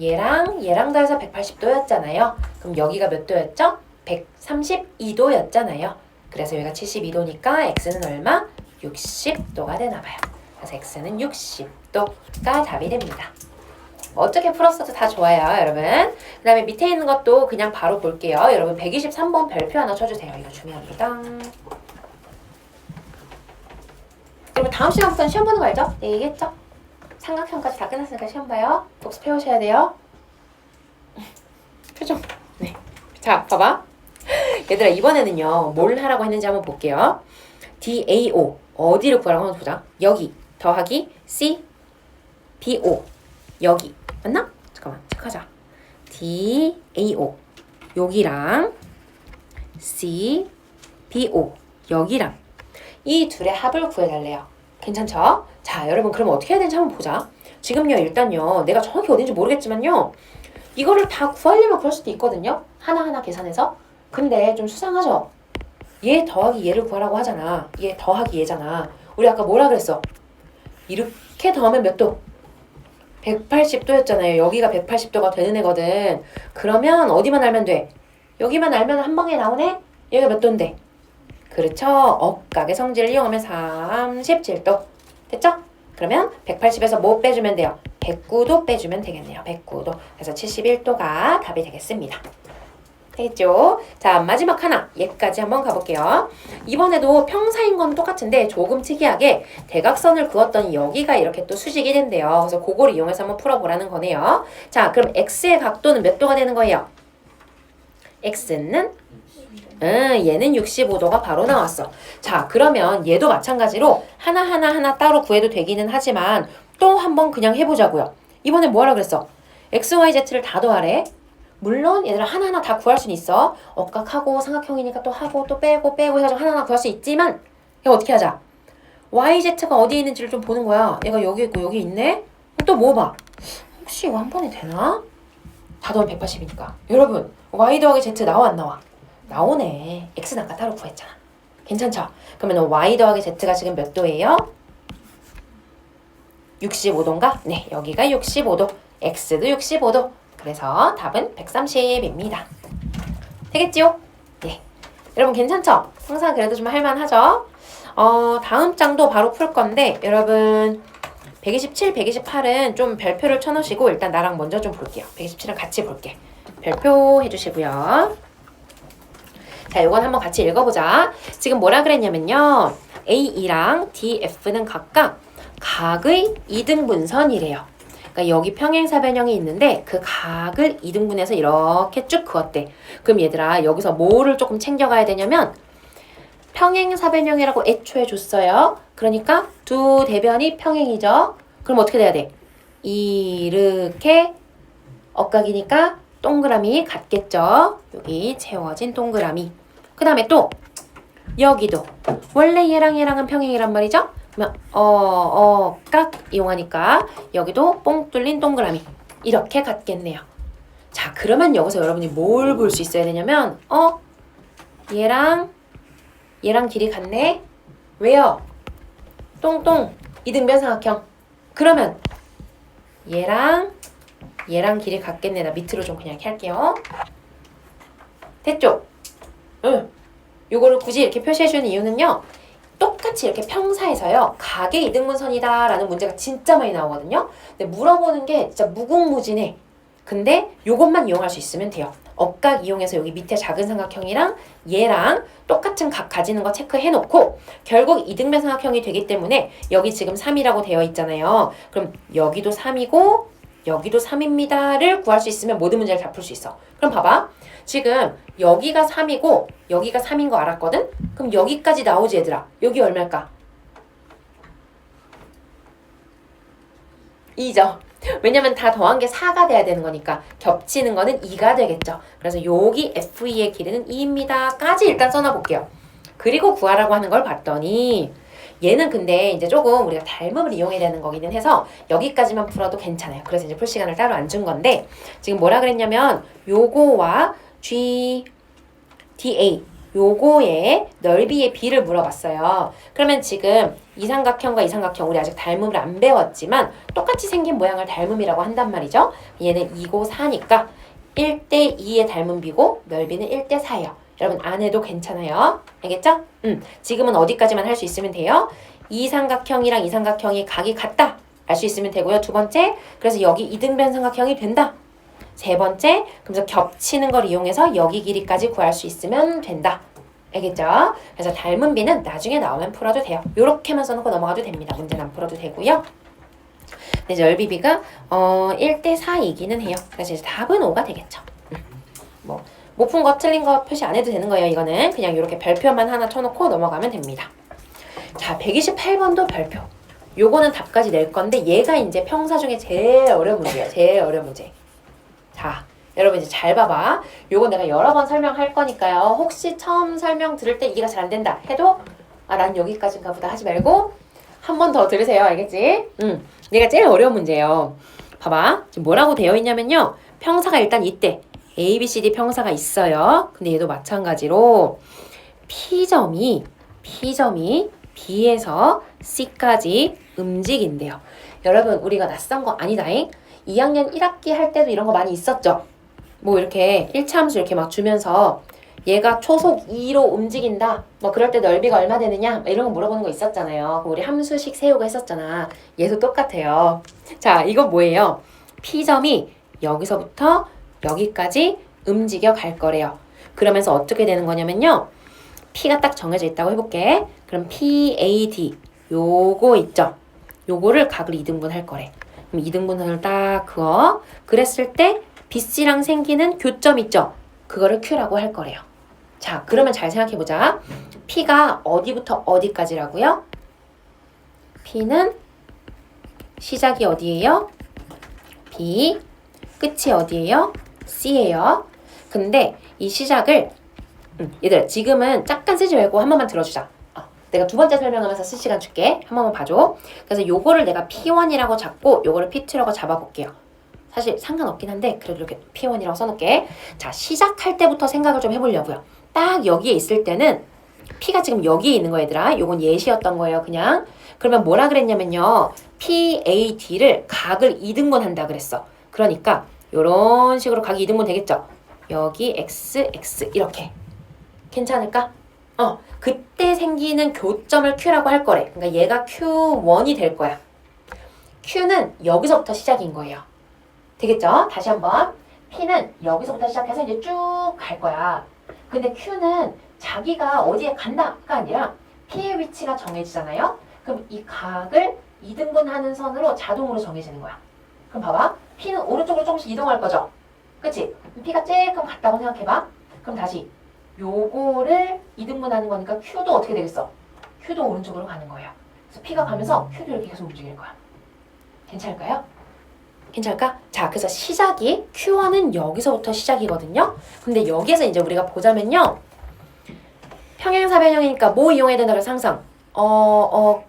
[SPEAKER 1] 얘랑 더해서 180도였잖아요. 그럼 여기가 몇 도였죠? 132도였잖아요. 그래서 여기가 72도니까 x는 얼마? 60도가 되나봐요. 그래서 x는 60도가 답이 됩니다. 어떻게 풀었어도 다 좋아요, 여러분. 그 다음에 밑에 있는 것도 그냥 바로 볼게요. 여러분 123번 별표 하나 쳐주세요. 이거 중요합니다. 다음 시간부터는 시험 보는 거 알죠? 네, 얘기했죠? 삼각형까지 다 끝났으니까 시험 봐요. 복습해 오셔야 돼요. 표정. 네. 자, 봐봐. 얘들아, 이번에는요. 뭘 하라고 했는지 한번 볼게요. DAO. 어디를 구하라고 한번 보자. 여기. 더하기 C, BO. 여기. 맞나? 잠깐만. 체크하자. DAO. 여기랑 C, BO. 여기랑. 이 둘의 합을 구해달래요. 괜찮죠? 자, 여러분 그럼 어떻게 해야 되는지 한번 보자. 지금요, 일단요. 내가 정확히 어딘지 모르겠지만요. 이거를 다 구하려면 그럴 수도 있거든요. 하나하나 계산해서. 근데 좀 수상하죠? 얘 더하기 얘를 구하라고 하잖아. 얘 더하기 얘잖아. 우리 아까 뭐라 그랬어? 이렇게 더하면 몇 도? 180도였잖아요. 여기가 180도가 되는 애거든. 그러면 어디만 알면 돼? 여기만 알면 한 방에 나오네? 얘가 몇 도인데? 그렇죠. 억각의 성질을 이용하면 37도. 됐죠? 그러면 180에서 뭐 빼주면 돼요? 109도 빼주면 되겠네요. 109도. 그래서 71도가 답이 되겠습니다. 되겠죠? 자, 마지막 하나. 얘까지 한번 가볼게요. 이번에도 평사인 건 똑같은데 조금 특이하게 대각선을 그었더니 여기가 이렇게 또 수직이 된대요. 그래서 그걸 이용해서 한번 풀어보라는 거네요. 자, 그럼 x의 각도는 몇 도가 되는 거예요? x는 얘는 65도가 바로 나왔어. 자, 그러면 얘도 마찬가지로 하나 따로 구해도 되기는 하지만 또 한번 그냥 해보자고요. 이번에 뭐 하라 그랬어? x, y, z를 다 더하래. 물론 얘들아 하나하나 다 구할 수는 있어. 억각하고 삼각형이니까 또 하고 또 빼고 해가지고 하나하나 구할 수 있지만 얘 어떻게 하자? y, z가 어디에 있는지를 좀 보는 거야. 얘가 여기 있고 여기 있네? 또 뭐 봐? 혹시 이거 한 번에 되나? 다 더하면 180이니까. 여러분 y 더하기 z 나와 안 나와? 나오네. x는 아까 따로 구했잖아. 괜찮죠? 그러면 y 더하기 z가 지금 몇 도예요? 65도인가? 네, 여기가 65도. x도 65도. 그래서 답은 130입니다. 되겠지요? 네. 여러분 괜찮죠? 항상 그래도 좀 할만하죠? 다음 장도 바로 풀 건데 여러분 127, 128은 좀 별표를 쳐놓으시고 일단 나랑 먼저 좀 볼게요. 127은 같이 볼게. 별표 해주시고요. 자, 이건 한번 같이 읽어보자. 지금 뭐라 그랬냐면요. AE랑 DF는 각각 각의 이등분선이래요. 그러니까 여기 평행사변형이 있는데 그 각을 이등분해서 이렇게 쭉 그었대. 그럼 얘들아 여기서 뭐를 조금 챙겨가야 되냐면 평행사변형이라고 애초에 줬어요. 그러니까 두 대변이 평행이죠. 그럼 어떻게 돼야 돼? 이렇게 억각이니까 동그라미 같겠죠. 여기 채워진 동그라미. 그 다음에 또 여기도 원래 얘랑은 평행이란 말이죠. 그러면 깍 이용하니까 여기도 뽕 뚫린 동그라미 이렇게 같겠네요. 자, 그러면 여기서 여러분이 뭘 볼 수 있어야 되냐면 얘랑 길이 같네. 왜요? 똥똥 이등변 삼각형. 그러면 얘랑 길이 같겠네. 나 밑으로 좀 그냥 이렇게 할게요. 됐죠? 응. 요거를 굳이 이렇게 표시해주는 이유는요. 똑같이 이렇게 평사에서요. 각의 이등분선이다 라는 문제가 진짜 많이 나오거든요. 근데 물어보는 게 진짜 무궁무진해. 근데 요것만 이용할 수 있으면 돼요. 억각 이용해서 여기 밑에 작은 삼각형이랑 얘랑 똑같은 각 가지는 거 체크해놓고 결국 이등변 삼각형이 되기 때문에 여기 지금 3이라고 되어 있잖아요. 그럼 여기도 3이고 여기도 3입니다를 구할 수 있으면 모든 문제를 다 풀 수 있어. 그럼 봐봐. 지금 여기가 3이고 여기가 3인 거 알았거든? 그럼 여기까지 나오지 얘들아. 여기 얼마일까? 2죠. 왜냐면 다 더한 게 4가 돼야 되는 거니까 겹치는 거는 2가 되겠죠. 그래서 여기 FE의 길이는 2입니다. 까지 일단 써놔볼게요. 그리고 구하라고 하는 걸 봤더니 얘는 근데 이제 조금 우리가 닮음을 이용해야 되는 거기는 해서 여기까지만 풀어도 괜찮아요. 그래서 이제 풀 시간을 따로 안 준 건데 지금 뭐라 그랬냐면 요거와 DA 요거의 넓이의 비를 물어봤어요. 그러면 지금 이 삼각형과 이 삼각형 우리 아직 닮음을 안 배웠지만 똑같이 생긴 모양을 닮음이라고 한단 말이죠. 얘는 2고 4니까 1대 2의 닮음 비고 넓이는 1대 4예요. 여러분 안 해도 괜찮아요. 알겠죠? 지금은 어디까지만 할 수 있으면 돼요? 이 삼각형이랑 이 삼각형이 각이 같다. 알 수 있으면 되고요. 두 번째, 그래서 여기 이등변 삼각형이 된다. 세 번째, 그래서 겹치는 걸 이용해서 여기 길이까지 구할 수 있으면 된다. 알겠죠? 그래서 닮은 비는 나중에 나오면 풀어도 돼요. 요렇게만 써놓고 넘어가도 됩니다. 문제는 안 풀어도 되고요. 근데 이제 열비비가 1대 4이기는 해요. 그래서 이제 답은 5가 되겠죠. 뭐 못 푼 거 틀린 거 표시 안 해도 되는 거예요. 이거는 그냥 이렇게 별표만 하나 쳐놓고 넘어가면 됩니다. 자, 128번도 별표. 요거는 답까지 낼 건데 얘가 이제 평사 중에 제일 어려운 문제예요. 제일 어려운 문제. 자, 여러분 이제 잘 봐봐. 요거 내가 여러 번 설명할 거니까요. 혹시 처음 설명 들을 때 이해가 잘 안 된다 해도 난 여기까지인가 보다 하지 말고 한 번 더 들으세요. 알겠지? 얘가 제일 어려운 문제예요. 봐봐. 지금 뭐라고 되어 있냐면요. 평사가 일단 이때 A, B, C, D 평사가 있어요. 근데 얘도 마찬가지로 P점이 B에서 C까지 움직인대요. 여러분 우리가 낯선 거 아니다잉. 2학년 1학기 할 때도 이런 거 많이 있었죠. 뭐 이렇게 1차 함수 이렇게 막 주면서 얘가 초속 2로 움직인다. 뭐 그럴 때 넓이가 얼마 되느냐 이런 거 물어보는 거 있었잖아요. 우리 함수식 세우고 했었잖아. 얘도 똑같아요. 자, 이거 뭐예요? P점이 여기서부터 여기까지 움직여 갈 거래요. 그러면서 어떻게 되는 거냐면요. P가 딱 정해져 있다고 해볼게. 그럼 PAD 요거 있죠? 요거를 각을 2등분 할 거래. 그럼 2등분선을 딱 그어. 그랬을 때 BC랑 생기는 교점 있죠? 그거를 Q라고 할 거래요. 자, 그러면 잘 생각해보자. P가 어디부터 어디까지라고요? P는 시작이 어디예요? B. 끝이 어디예요? C예요. 근데 이 시작을 얘들아 지금은 잠깐 쓰지 말고 한 번만 들어주자. 내가 두 번째 설명하면서 쓸 시간 줄게. 한 번만 봐줘. 그래서 요거를 내가 P1이라고 잡고 요거를 P2라고 잡아볼게요. 사실 상관없긴 한데 그래도 이렇게 P1이라고 써놓을게. 자, 시작할 때부터 생각을 좀 해보려고요. 딱 여기에 있을 때는 P가 지금 여기에 있는 거 얘들아. 요건 예시였던 거예요. 그냥. 그러면 뭐라 그랬냐면요. PAD를 각을 2등분 한다 그랬어. 그러니까 요런 식으로 각이 2등분 되겠죠. 여기 X, X 이렇게. 괜찮을까? 그때 생기는 교점을 Q라고 할 거래. 그러니까 얘가 Q1이 될 거야. Q는 여기서부터 시작인 거예요. 되겠죠? 다시 한번. P는 여기서부터 시작해서 이제 쭉 갈 거야. 근데 Q는 자기가 어디에 간다가 아니라 P의 위치가 정해지잖아요? 그럼 이 각을 2등분하는 선으로 자동으로 정해지는 거야. 그럼 봐봐. P는 오른쪽으로 조금씩 이동할 거죠? 그치? P가 쬐끔 갔다고 생각해봐. 그럼 다시 요거를 2등분하는 거니까 Q도 어떻게 되겠어? Q도 오른쪽으로 가는 거예요. 그래서 P가 가면서 Q도 이렇게 계속 움직이는 거야. 괜찮을까요? 괜찮을까? 자, 그래서 시작이 Q1은 여기서부터 시작이거든요. 근데 여기에서 이제 우리가 보자면요. 평행사변형이니까 뭐 이용해야 된다 그래서 항상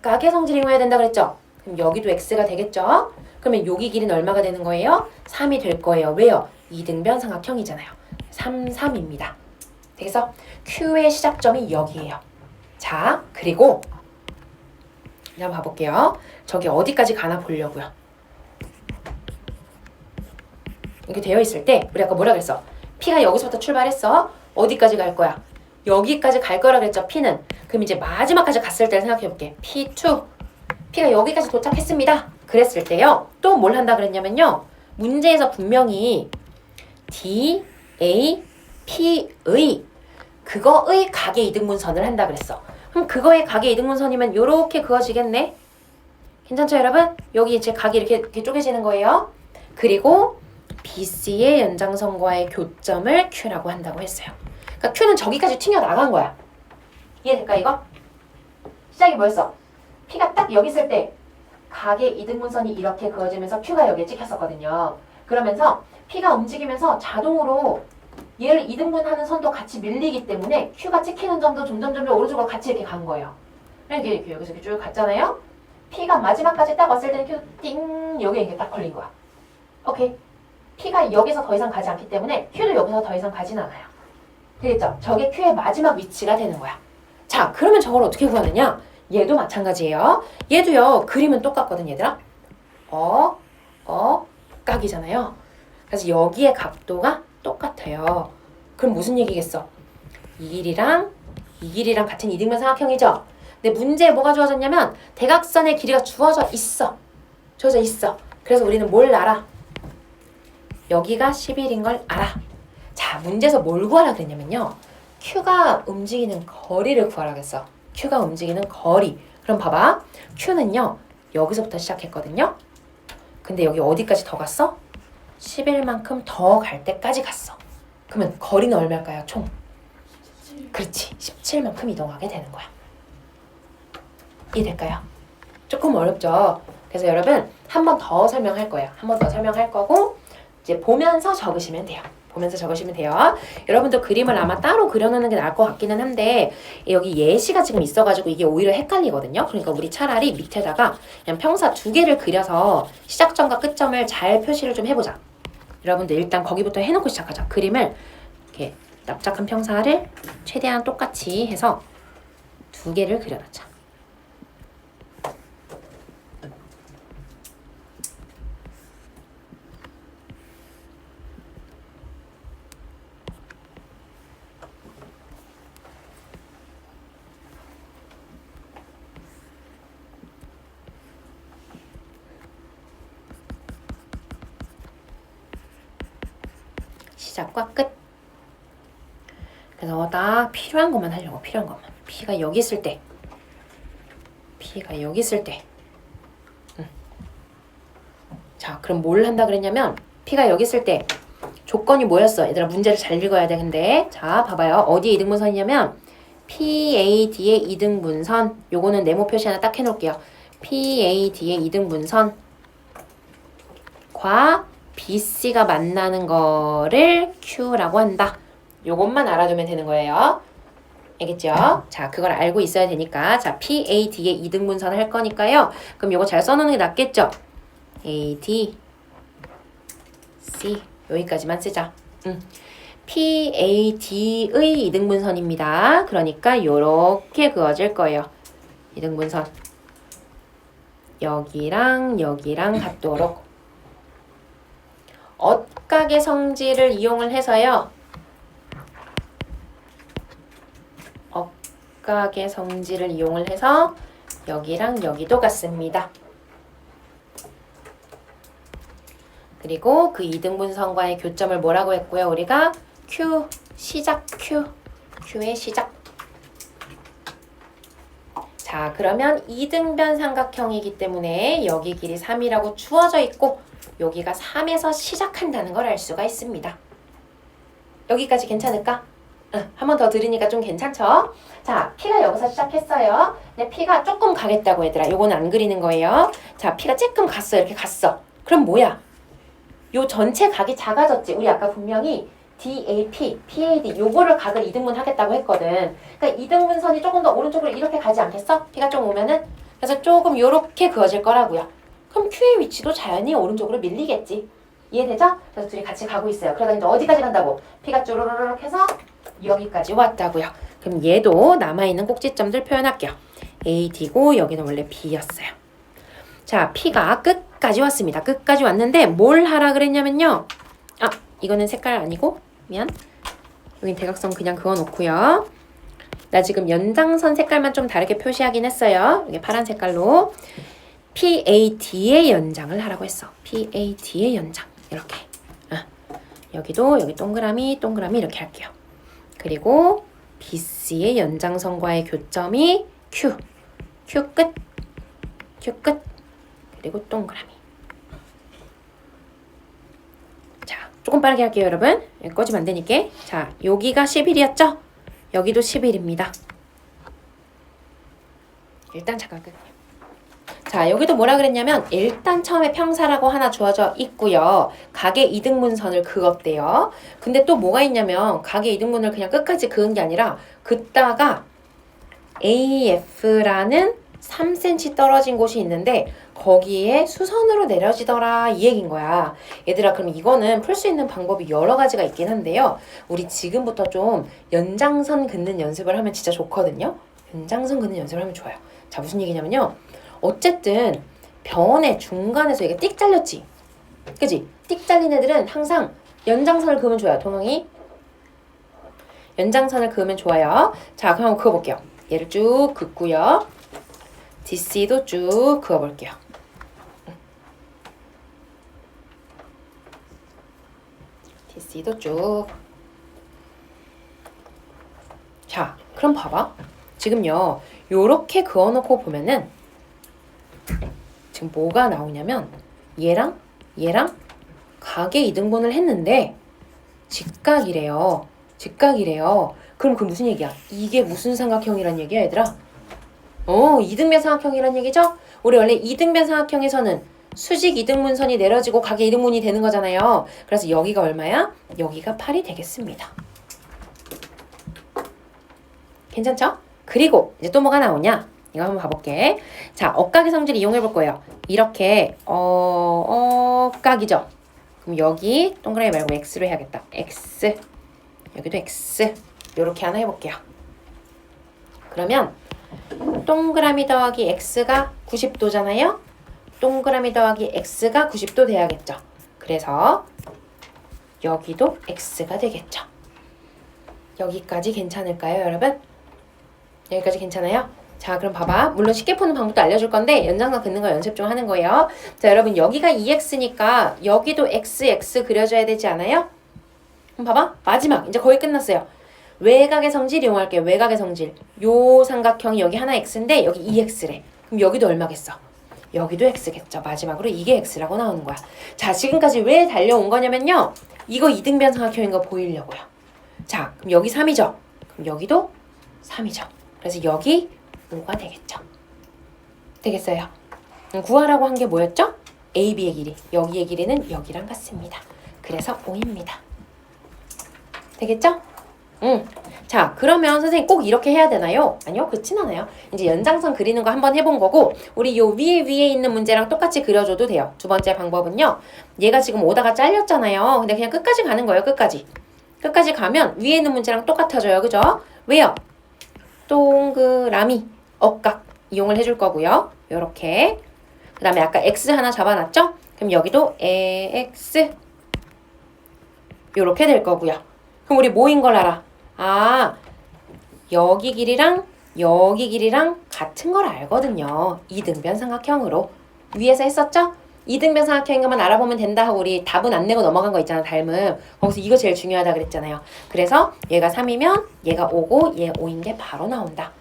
[SPEAKER 1] 가계 성질 이용해야 된다 그랬죠? 그럼 여기도 X가 되겠죠? 그러면 여기 길이는 얼마가 되는 거예요? 3이 될 거예요. 왜요? 2등변 삼각형이잖아요. 3, 3입니다. 그래서 Q의 시작점이 여기예요. 자, 그리고 한번 봐볼게요. 저기 어디까지 가나 보려고요. 이렇게 되어 있을 때 우리 아까 뭐라 그랬어? P가 여기서부터 출발했어. 어디까지 갈 거야? 여기까지 갈 거라 그랬죠, P는. 그럼 이제 마지막까지 갔을 때를 생각해볼게. P2. P가 여기까지 도착했습니다. 그랬을 때요. 또 뭘 한다 그랬냐면요. 문제에서 분명히 D, A, P의 그거의 각의 이등분선을 한다 그랬어. 그럼 그거의 각의 이등분선이면 요렇게 그어지겠네. 괜찮죠, 여러분? 여기 이제 각이 이렇게 쪼개지는 거예요. 그리고 BC의 연장선과의 교점을 Q라고 한다고 했어요. 그러니까 Q는 저기까지 튕겨나간 거야. 이해될까 이거? 시작이 뭐였어? P가 딱 여기 있을 때 각의 이등분선이 이렇게 그어지면서 Q가 여기에 찍혔었거든요. 그러면서 P가 움직이면서 자동으로 얘를 이등분하는 선도 같이 밀리기 때문에 Q가 찍히는 점도 점점 오른쪽으로 같이 이렇게 간 거예요. 이렇게 여기서 이렇게 쭉 갔잖아요. P가 마지막까지 딱 왔을 때는 Q 띵 여기에 이렇게 딱 걸린 거야. 오케이. P가 여기서 더 이상 가지 않기 때문에 Q도 여기서 더 이상 가진 않아요. 되겠죠? 저게 Q의 마지막 위치가 되는 거야. 자, 그러면 저걸 어떻게 구하느냐? 얘도 마찬가지예요. 얘도요. 그림은 똑같거든, 얘들아. 각이잖아요. 그래서 여기의 각도가 똑같아요. 그럼 무슨 얘기겠어? 이 길이랑 같은 이등변 삼각형이죠? 근데 문제에 뭐가 주어졌냐면 대각선의 길이가 주어져 있어. 그래서 우리는 뭘 알아? 여기가 11인 걸 알아. 자, 문제에서 뭘 구하라 그랬냐면요. Q가 움직이는 거리를 구하라겠어. Q가 움직이는 거리. 그럼 봐봐. Q는요. 여기서부터 시작했거든요. 근데 여기 어디까지 더 갔어? 11만큼 더 갈 때까지 갔어. 그러면 거리는 얼마일까요? 총. 그렇지. 17만큼 이동하게 되는 거야. 이해될까요? 조금 어렵죠? 그래서 여러분 한 번 더 설명할 거예요. 한 번 더 설명할 거고 이제 보면서 적으시면 돼요. 보면서 적으시면 돼요. 여러분도 그림을 아마 따로 그려놓는 게 나을 것 같기는 한데 여기 예시가 지금 있어가지고 이게 오히려 헷갈리거든요. 그러니까 우리 차라리 밑에다가 그냥 평사 2개를 그려서 시작점과 끝점을 잘 표시를 좀 해보자. 여러분들 일단 거기부터 해놓고 시작하자. 그림을 이렇게 납작한 평사를 최대한 똑같이 해서 2개를 그려놓자. 시작과 끝. 그래서 딱 필요한 것만 하려고. 필요한 것만. P가 여기 있을 때. P가 여기 있을 때. 자, 그럼 뭘 한다 그랬냐면 P가 여기 있을 때 조건이 뭐였어? 얘들아 문제를 잘 읽어야 돼. 근데 자, 봐봐요. 어디에 이등분선이냐면 PAD의 이등분선. 요거는 네모 표시 하나 딱 해놓을게요. PAD의 이등분선과 BC가 만나는 거를 Q라고 한다. 요것만 알아두면 되는 거예요. 알겠죠? 자, 그걸 알고 있어야 되니까 자, PAD의 이등분선을 할 거니까요. 그럼 요거 잘 써놓는 게 낫겠죠? AD, C 여기까지만 쓰자. PAD의 이등분선입니다. 그러니까 요렇게 그어질 거예요. 이등분선. 여기랑 여기랑 같도록. 엇각의 성질을 이용을 해서요. 엇각의 성질을 이용을 해서 여기랑 여기도 같습니다. 그리고 그 이등분선과의 교점을 뭐라고 했고요? 우리가 Q, 시작 Q, Q의 시작. 자, 그러면 이등변 삼각형이기 때문에 여기 길이 3이라고 주어져 있고 여기가 3에서 시작한다는 걸 알 수가 있습니다. 여기까지 괜찮을까? 한 번 더 들으니까 좀 괜찮죠? 자, P가 여기서 시작했어요. 근데 P가 조금 가겠다고 얘들아. 요거는 안 그리는 거예요. 자, P가 조금 갔어. 이렇게 갔어. 그럼 뭐야? 요 전체 각이 작아졌지. 우리 아까 분명히 DAP, PAD 요거를 각을 이등분 하겠다고 했거든. 그러니까 이등분선이 조금 더 오른쪽으로 이렇게 가지 않겠어? P가 좀 오면은. 그래서 조금 요렇게 그어질 거라고요. 그럼 Q의 위치도 자연히 오른쪽으로 밀리겠지. 이해되죠? 그래서 둘이 같이 가고 있어요. 그러다 이제 어디까지 간다고? P가 쭈루루룩 해서 여기까지 왔다고요. 그럼 얘도 남아있는 꼭지점들 표현할게요. A, D고 여기는 원래 B였어요. 자, P가 끝까지 왔습니다. 끝까지 왔는데 뭘 하라 그랬냐면요. 아, 이거는 색깔 아니고 미안. 여긴 대각선 그냥 그어놓고요. 나 지금 연장선 색깔만 좀 다르게 표시하긴 했어요. 여기 파란 색깔로 PAD의 연장을 하라고 했어. PAD의 연장 이렇게. 여기도 여기 동그라미 동그라미 이렇게 할게요. 그리고 BC의 연장선과의 교점이 Q, Q 끝, Q 끝, 그리고 동그라미. 자, 조금 빠르게 할게요, 여러분. 꺼지면 안 되니까. 자, 여기가 11이었죠? 여기도 11입니다. 일단 잠깐 끌게요. 자, 여기도 뭐라 그랬냐면 일단 처음에 평사라고 하나 주어져 있고요. 각의 이등분선을 그었대요. 근데 또 뭐가 있냐면 각의 이등분을 그냥 끝까지 그은 게 아니라 긋다가 AF라는 3cm 떨어진 곳이 있는데 거기에 수선으로 내려지더라 이 얘기인 거야. 얘들아, 그럼 이거는 풀 수 있는 방법이 여러 가지가 있긴 한데요. 우리 지금부터 좀 연장선 긋는 연습을 하면 진짜 좋거든요. 연장선 긋는 연습을 하면 좋아요. 자, 무슨 얘기냐면요. 어쨌든 변의 중간에서 이게 띡 잘렸지? 그지? 띡 잘린 애들은 항상 연장선을 그으면 좋아요. 동영이 연장선을 그으면 좋아요. 자, 그럼 그어볼게요. 얘를 쭉 긋고요. DC도 쭉 그어볼게요. DC도 쭉. 자, 그럼 봐봐. 지금요, 요렇게 그어놓고 보면은 지금 뭐가 나오냐면 얘랑 얘랑 각의 이등분을 했는데 직각이래요. 직각이래요. 그럼 그 무슨 얘기야? 이게 무슨 삼각형이란 얘기야, 얘들아? 이등변 삼각형이란 얘기죠? 우리 원래 이등변 삼각형에서는 수직 이등분선이 내려지고 각의 이등분이 되는 거잖아요. 그래서 여기가 얼마야? 여기가 8이 되겠습니다. 괜찮죠? 그리고 이제 또 뭐가 나오냐? 이거 한번 봐볼게. 자, 억각의 성질 이용해 볼 거예요. 이렇게 억각이죠? 그럼 여기 동그라미 말고 x로 해야겠다. x, 여기도 x. 요렇게 하나 해볼게요. 그러면 동그라미 더하기 x가 90도잖아요? 동그라미 더하기 x가 90도 돼야겠죠? 그래서 여기도 x가 되겠죠? 여기까지 괜찮을까요, 여러분? 여기까지 괜찮아요? 자, 그럼 봐봐. 물론 쉽게 푸는 방법도 알려줄 건데 연장선 긋는 거 연습 좀 하는 거예요. 자, 여러분 여기가 2x니까 여기도 x 그려줘야 되지 않아요? 그럼 봐봐. 마지막. 이제 거의 끝났어요. 외곽의 성질 이용할게요. 외곽의 성질. 요 삼각형이 여기 하나 x인데 여기 2x래. 그럼 여기도 얼마겠어? 여기도 x겠죠. 마지막으로 이게 x라고 나오는 거야. 자, 지금까지 왜 달려온 거냐면요. 이거 이등변 삼각형인 거 보이려고요. 자, 그럼 여기 3이죠. 그럼 여기도 3이죠. 그래서 여기 5가 되겠죠. 되겠어요. 구하라고 한 게 뭐였죠? A, B의 길이. 여기의 길이는 여기랑 같습니다. 그래서 5입니다. 되겠죠? 자, 그러면 선생님 꼭 이렇게 해야 되나요? 아니요, 그렇진 않아요. 이제 연장선 그리는 거 한번 해본 거고 우리 요 위에 있는 문제랑 똑같이 그려줘도 돼요. 두 번째 방법은요. 얘가 지금 오다가 잘렸잖아요. 근데 그냥 끝까지 가는 거예요. 끝까지. 끝까지 가면 위에 있는 문제랑 똑같아져요. 그죠? 왜요? 동그라미 억각 이용을 해줄 거고요. 요렇게. 그 다음에 아까 x 하나 잡아놨죠? 그럼 여기도 x 요렇게 될 거고요. 그럼 우리 뭐인 걸 알아? 아, 여기 길이랑 여기 길이랑 같은 걸 알거든요. 이등변 삼각형으로. 위에서 했었죠? 이등변 삼각형인 것만 알아보면 된다 하고 우리 답은 안 내고 넘어간 거 있잖아, 닮은. 거기서 이거 제일 중요하다 그랬잖아요. 그래서 얘가 3이면 얘가 5고 얘 5인 게 바로 나온다.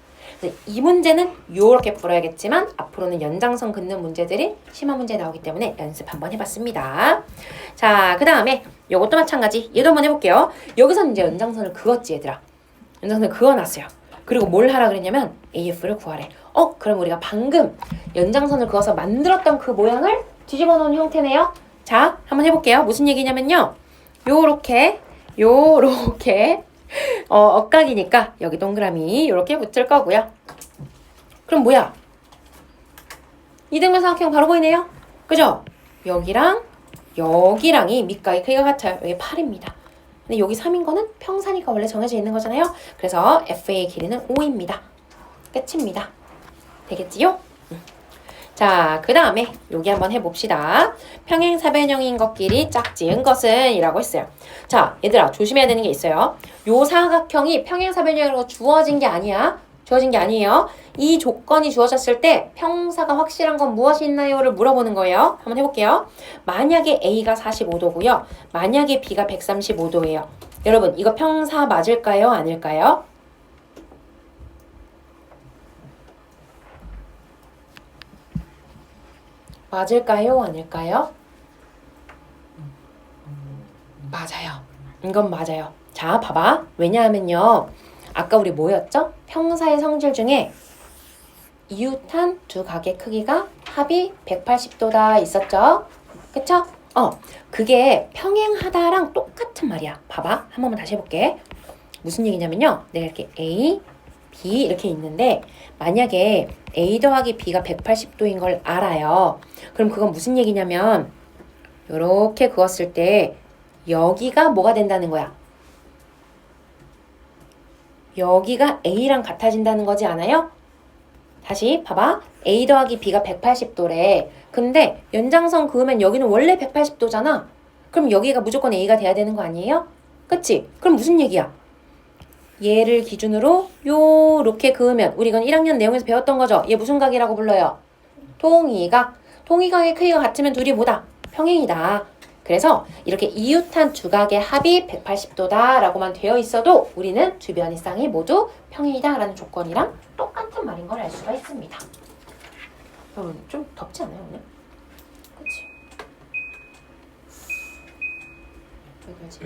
[SPEAKER 1] 이 문제는 요렇게 풀어야겠지만 앞으로는 연장선 긋는 문제들이 심화 문제 나오기 때문에 연습 한번 해봤습니다. 자, 그 다음에 요것도 마찬가지. 얘도 한번 해볼게요. 여기서는 이제 연장선을 그었지, 얘들아. 연장선을 그어놨어요. 그리고 뭘 하라 그랬냐면 AF를 구하래. 그럼 우리가 방금 연장선을 그어서 만들었던 그 모양을 뒤집어 놓은 형태네요. 자, 한번 해볼게요. 무슨 얘기냐면요. 요렇게 억각이니까 여기 동그라미 요렇게 붙을 거고요. 그럼 뭐야? 이등변 삼각형 바로 보이네요. 그죠? 여기랑 여기랑이 밑각의 크기가 같아요. 여기 8입니다. 근데 여기 3인 거는 평사니까 원래 정해져 있는 거잖아요. 그래서 FA의 길이는 5입니다. 끝입니다. 되겠지요? 자, 그 다음에 여기 한번 해봅시다. 평행사변형인 것끼리 짝지은 것은 이라고 했어요. 자, 얘들아 조심해야 되는 게 있어요. 요 사각형이 평행사변형으로 주어진 게 아니야. 주어진 게 아니에요. 이 조건이 주어졌을 때 평사가 확실한 건 무엇이 있나요?를 물어보는 거예요. 한번 해볼게요. 만약에 A가 45도고요. 만약에 B가 135도예요. 여러분 이거 평사 맞을까요? 아닐까요? 맞을까요? 아닐까요? 맞아요. 이건 맞아요. 자, 봐봐. 왜냐하면요. 아까 우리 뭐였죠? 평사의 성질 중에 이웃한 두 각의 크기가 합이 180도다 있었죠? 그쵸? 그게 평행하다랑 똑같은 말이야. 봐봐. 한 번만 다시 해볼게. 무슨 얘기냐면요. 내가 이렇게 A, B 이렇게 있는데 만약에 A 더하기 B가 180도인 걸 알아요. 그럼 그건 무슨 얘기냐면 요렇게 그었을 때 여기가 뭐가 된다는 거야? 여기가 A랑 같아진다는 거지 않아요? 다시 봐봐. A 더하기 B가 180도래. 근데 연장선 그으면 여기는 원래 180도잖아. 그럼 여기가 무조건 A가 돼야 되는 거 아니에요? 그치? 그럼 무슨 얘기야? 얘를 기준으로 요렇게 그으면 우리 이건 1학년 내용에서 배웠던 거죠? 얘 무슨 각이라고 불러요? 통이각. 통이각의 크기가 같으면 둘이 뭐다? 평행이다. 그래서 이렇게 이웃한 두각의 합이 180도다 라고만 되어 있어도 우리는 주변의 쌍이 모두 평행이다 라는 조건이랑 똑같은 말인 걸 알 수가 있습니다. 여러분 좀 덥지 않아요 오늘? 그치? 왜 그러지?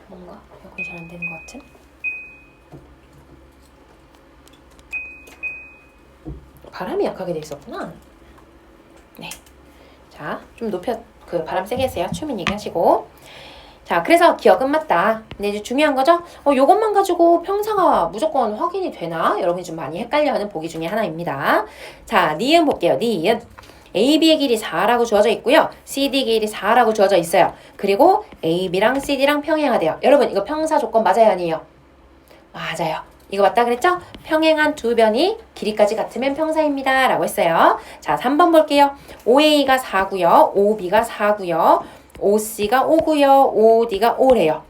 [SPEAKER 1] 뭔가 에어컨이 잘 안 되는 것 같은? 바람이 약하게 돼 있었구나. 네. 자, 좀 높여, 바람 세게 해세요. 추민 얘기하시고. 자, 그래서 기억은 맞다. 근데 이제 중요한 거죠? 요것만 가지고 평사가 무조건 확인이 되나? 여러분이 좀 많이 헷갈려하는 보기 중에 하나입니다. 자, 니은 볼게요. 니은. AB의 길이 4라고 주어져 있고요. CD 길이 4라고 주어져 있어요. 그리고 AB랑 CD랑 평행하대요. 여러분, 이거 평사 조건 맞아요? 아니에요? 맞아요. 이거 맞다 그랬죠? 평행한 두 변이 길이까지 같으면 평사입니다. 라고 했어요. 자, 3번 볼게요. OA가 4고요. OB가 4고요. OC가 5고요. OD가 5래요.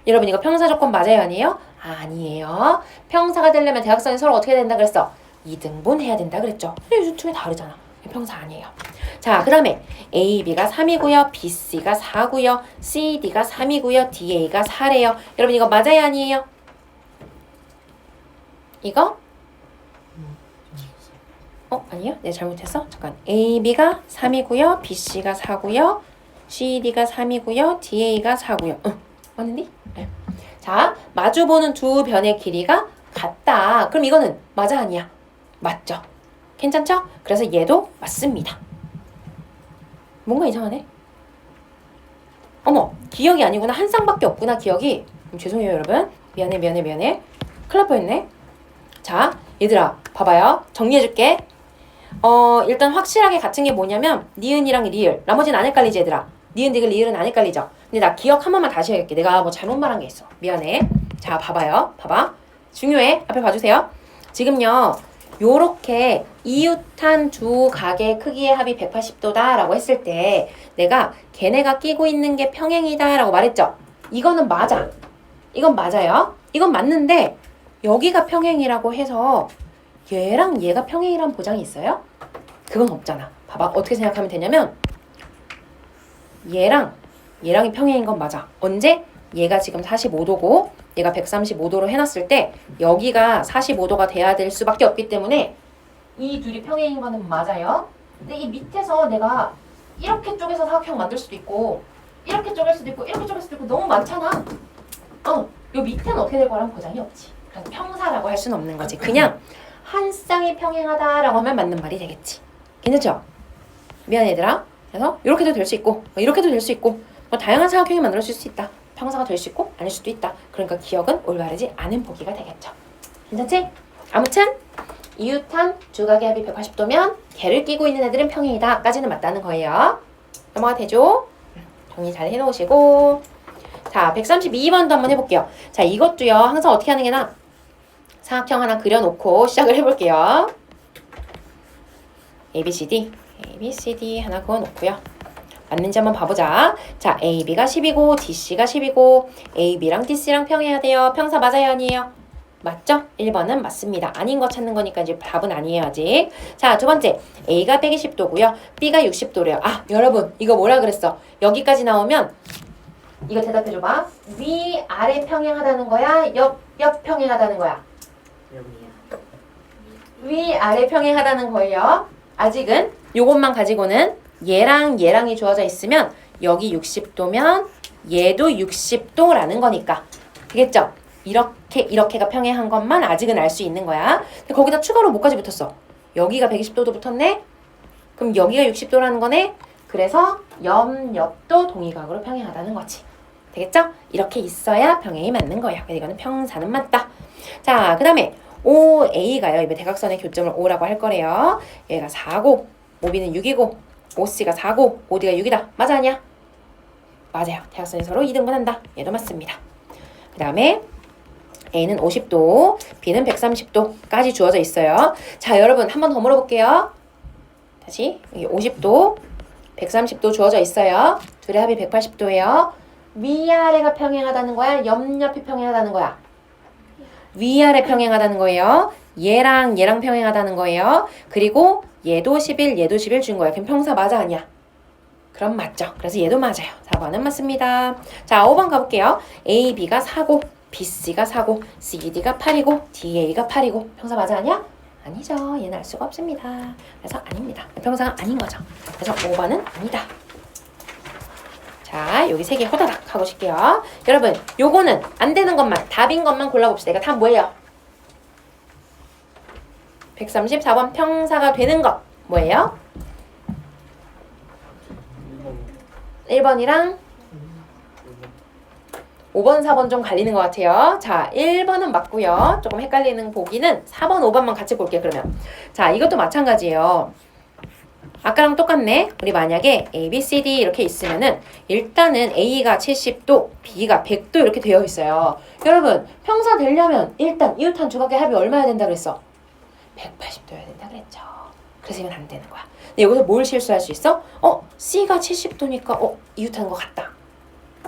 [SPEAKER 1] 여러분 이거 평사 조건 맞아요? 아니에요? 아니에요. 평사가 되려면 대각선이 서로 어떻게 된다 그랬어? 2등분 해야 된다 그랬죠? 근데 이 두 개 다르잖아. 평사 아니에요. 자, 그 다음에 AB가 3이고요. BC가 4고요. CD가 3이고요. DA가 4래요. 여러분 이거 맞아요? 아니에요? 이거? 아니요? 네, 잘못했어? 잠깐. AB가 3이고요. BC가 4고요. CD가 3이고요. DA가 4고요. 맞는데? 네. 자, 마주보는 두 변의 길이가 같다. 그럼 이거는 맞아? 아니야? 맞죠? 괜찮죠? 그래서 얘도 맞습니다. 뭔가 이상하네? 어머, 기억이 아니구나. 한 쌍밖에 없구나, 기억이. 죄송해요, 여러분. 미안해. 큰일 날 뻔했네. 자, 얘들아, 봐봐요. 정리해줄게. 일단 확실하게 같은 게 뭐냐면 니은이랑 리을. 나머지는 안 헷갈리지, 얘들아? 니은, 디귿, 리을은 안 헷갈리죠? 근데 나 기억 한 번만 다시 해야겠게. 내가 뭐 잘못 말한 게 있어. 미안해. 자, 봐봐요. 봐봐. 중요해. 앞에 봐주세요. 지금요, 요렇게 이웃한 두 각의 크기의 합이 180도다 라고 했을 때 내가 걔네가 끼고 있는 게 평행이다 라고 말했죠? 이거는 맞아. 이건 맞아요. 이건 맞는데 여기가 평행이라고 해서 얘랑 얘가 평행이란 보장이 있어요? 그건 없잖아. 봐봐. 어떻게 생각하면 되냐면 얘랑이 평행인 건 맞아. 언제? 얘가 지금 45도고 얘가 135도로 해놨을 때 여기가 45도가 돼야 될 수밖에 없기 때문에 이 둘이 평행인 거는 맞아요. 근데 이 밑에서 내가 이렇게 쪼개서 사각형 만들 수도 있고 이렇게 쪼갤 수도 있고 이렇게 쪼갤 수도 있고 너무 많잖아. 요 밑에는 어떻게 될 거란 보장이 없지. 그래서 평사라고 할 수는 없는 거지. 그냥 한 쌍이 평행하다라고 하면 맞는 말이 되겠지. 괜찮죠? 미안 얘들아. 그래서 이렇게도 될 수 있고 이렇게도 될 수 있고 다양한 사각형이 만들어질 수 있다. 평사가 될 수 있고 아닐 수도 있다. 그러니까 기억은 올바르지 않은 보기가 되겠죠. 괜찮지? 아무튼 이웃한 두 각의 합이 180도면 걔를 끼고 있는 애들은 평행이다. 까지는 맞다는 거예요. 넘어가 되죠? 정리 잘 해놓으시고 자, 132번도 한번 해볼게요. 자, 이것도요. 항상 어떻게 하는 게 나아? 사각형 하나 그려놓고 시작을 해볼게요. ABCD 하나 그어놓고요. 맞는지 한번 봐보자. 자, AB가 10이고 DC가 10이고 AB랑 DC랑 평행해야 돼요. 평사 맞아요? 아니에요? 맞죠? 1번은 맞습니다. 아닌 거 찾는 거니까 이제 답은 아니에요 아직. 자, 두 번째 A가 120도고요. B가 60도래요. 아, 여러분 이거 뭐라 그랬어? 여기까지 나오면 이거 대답해줘봐. 위, 아래 평행하다는 거야? 옆 평행하다는 거야? 위, 아래 평행하다는 거예요. 아직은 요것만 가지고는 얘랑이 주어져 있으면 여기 60도면 얘도 60도라는 거니까. 되겠죠? 이렇게가 평행한 것만 아직은 알 수 있는 거야. 근데 거기다 추가로 뭐까지 붙었어? 여기가 120도도 붙었네? 그럼 여기가 60도라는 거네? 그래서 옆도 동의각으로 평행하다는 거지. 되겠죠? 이렇게 있어야 평행이 맞는 거야. 그래서 이거는 평사는 맞다. 자, 그 다음에 OA가요. 이번 대각선의 교점을 O라고 할 거래요. 얘가 4고, OB는 6이고, OC가 4고, OD가 6이다. 맞아, 아니야? 맞아요. 대각선이 서로 2등분한다. 얘도 맞습니다. 그 다음에 A는 50도, B는 130도까지 주어져 있어요. 자, 여러분 한 번 더 물어볼게요. 다시 여기 50도, 130도 주어져 있어요. 둘의 합이 180도예요. 위아래가 평행하다는 거야? 옆이 평행하다는 거야? 위아래 평행하다는 거예요. 얘랑 평행하다는 거예요. 그리고 얘도 11, 얘도 11 준 거야. 그럼 평사 맞아, 아니야? 그럼 맞죠. 그래서 얘도 맞아요. 4번은 맞습니다. 자, 5번 가볼게요. A, B가 4고 B, C가 4고 C, D가 8이고 D, A가 8이고 평사 맞아 아니야? 아니죠. 얘는 알 수가 없습니다. 그래서 아닙니다. 평사가 아닌 거죠. 그래서 5번은 아니다. 자, 여기 3개 호다닥 하고 쉴게요. 여러분, 요거는 안 되는 것만, 답인 것만 골라봅시다. 이거 답 뭐예요? 134번 평사가 되는 것 뭐예요? 1번이랑 5번, 4번 좀 갈리는 것 같아요. 자, 1번은 맞고요. 조금 헷갈리는 보기는 4번, 5번만 같이 볼게요. 그러면 자, 이것도 마찬가지예요. 아까랑 똑같네. 우리 만약에 A, B, C, D 이렇게 있으면은 일단은 A가 70도, B가 100도 이렇게 되어 있어요. 여러분, 평사 되려면 일단 이웃한 주각의 합이 얼마야 된다 그랬어? 180도여야 된다 그랬죠. 그래서 이건 안 되는 거야. 근데 여기서 뭘 실수할 수 있어? C가 70도니까 이웃하는 것 같다.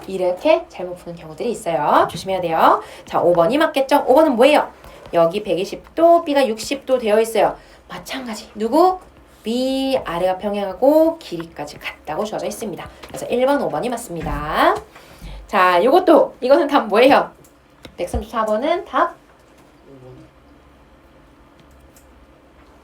[SPEAKER 1] 이렇게 잘못 푸는 경우들이 있어요. 조심해야 돼요. 자, 5번이 맞겠죠? 5번은 뭐예요? 여기 120도, B가 60도 되어 있어요. 마찬가지. 누구? 위 아래가 평행하고 길이까지 같다고 주어져 있습니다. 그래서 1번, 5번이 맞습니다. 자, 이거는 답 뭐예요? 134번은 답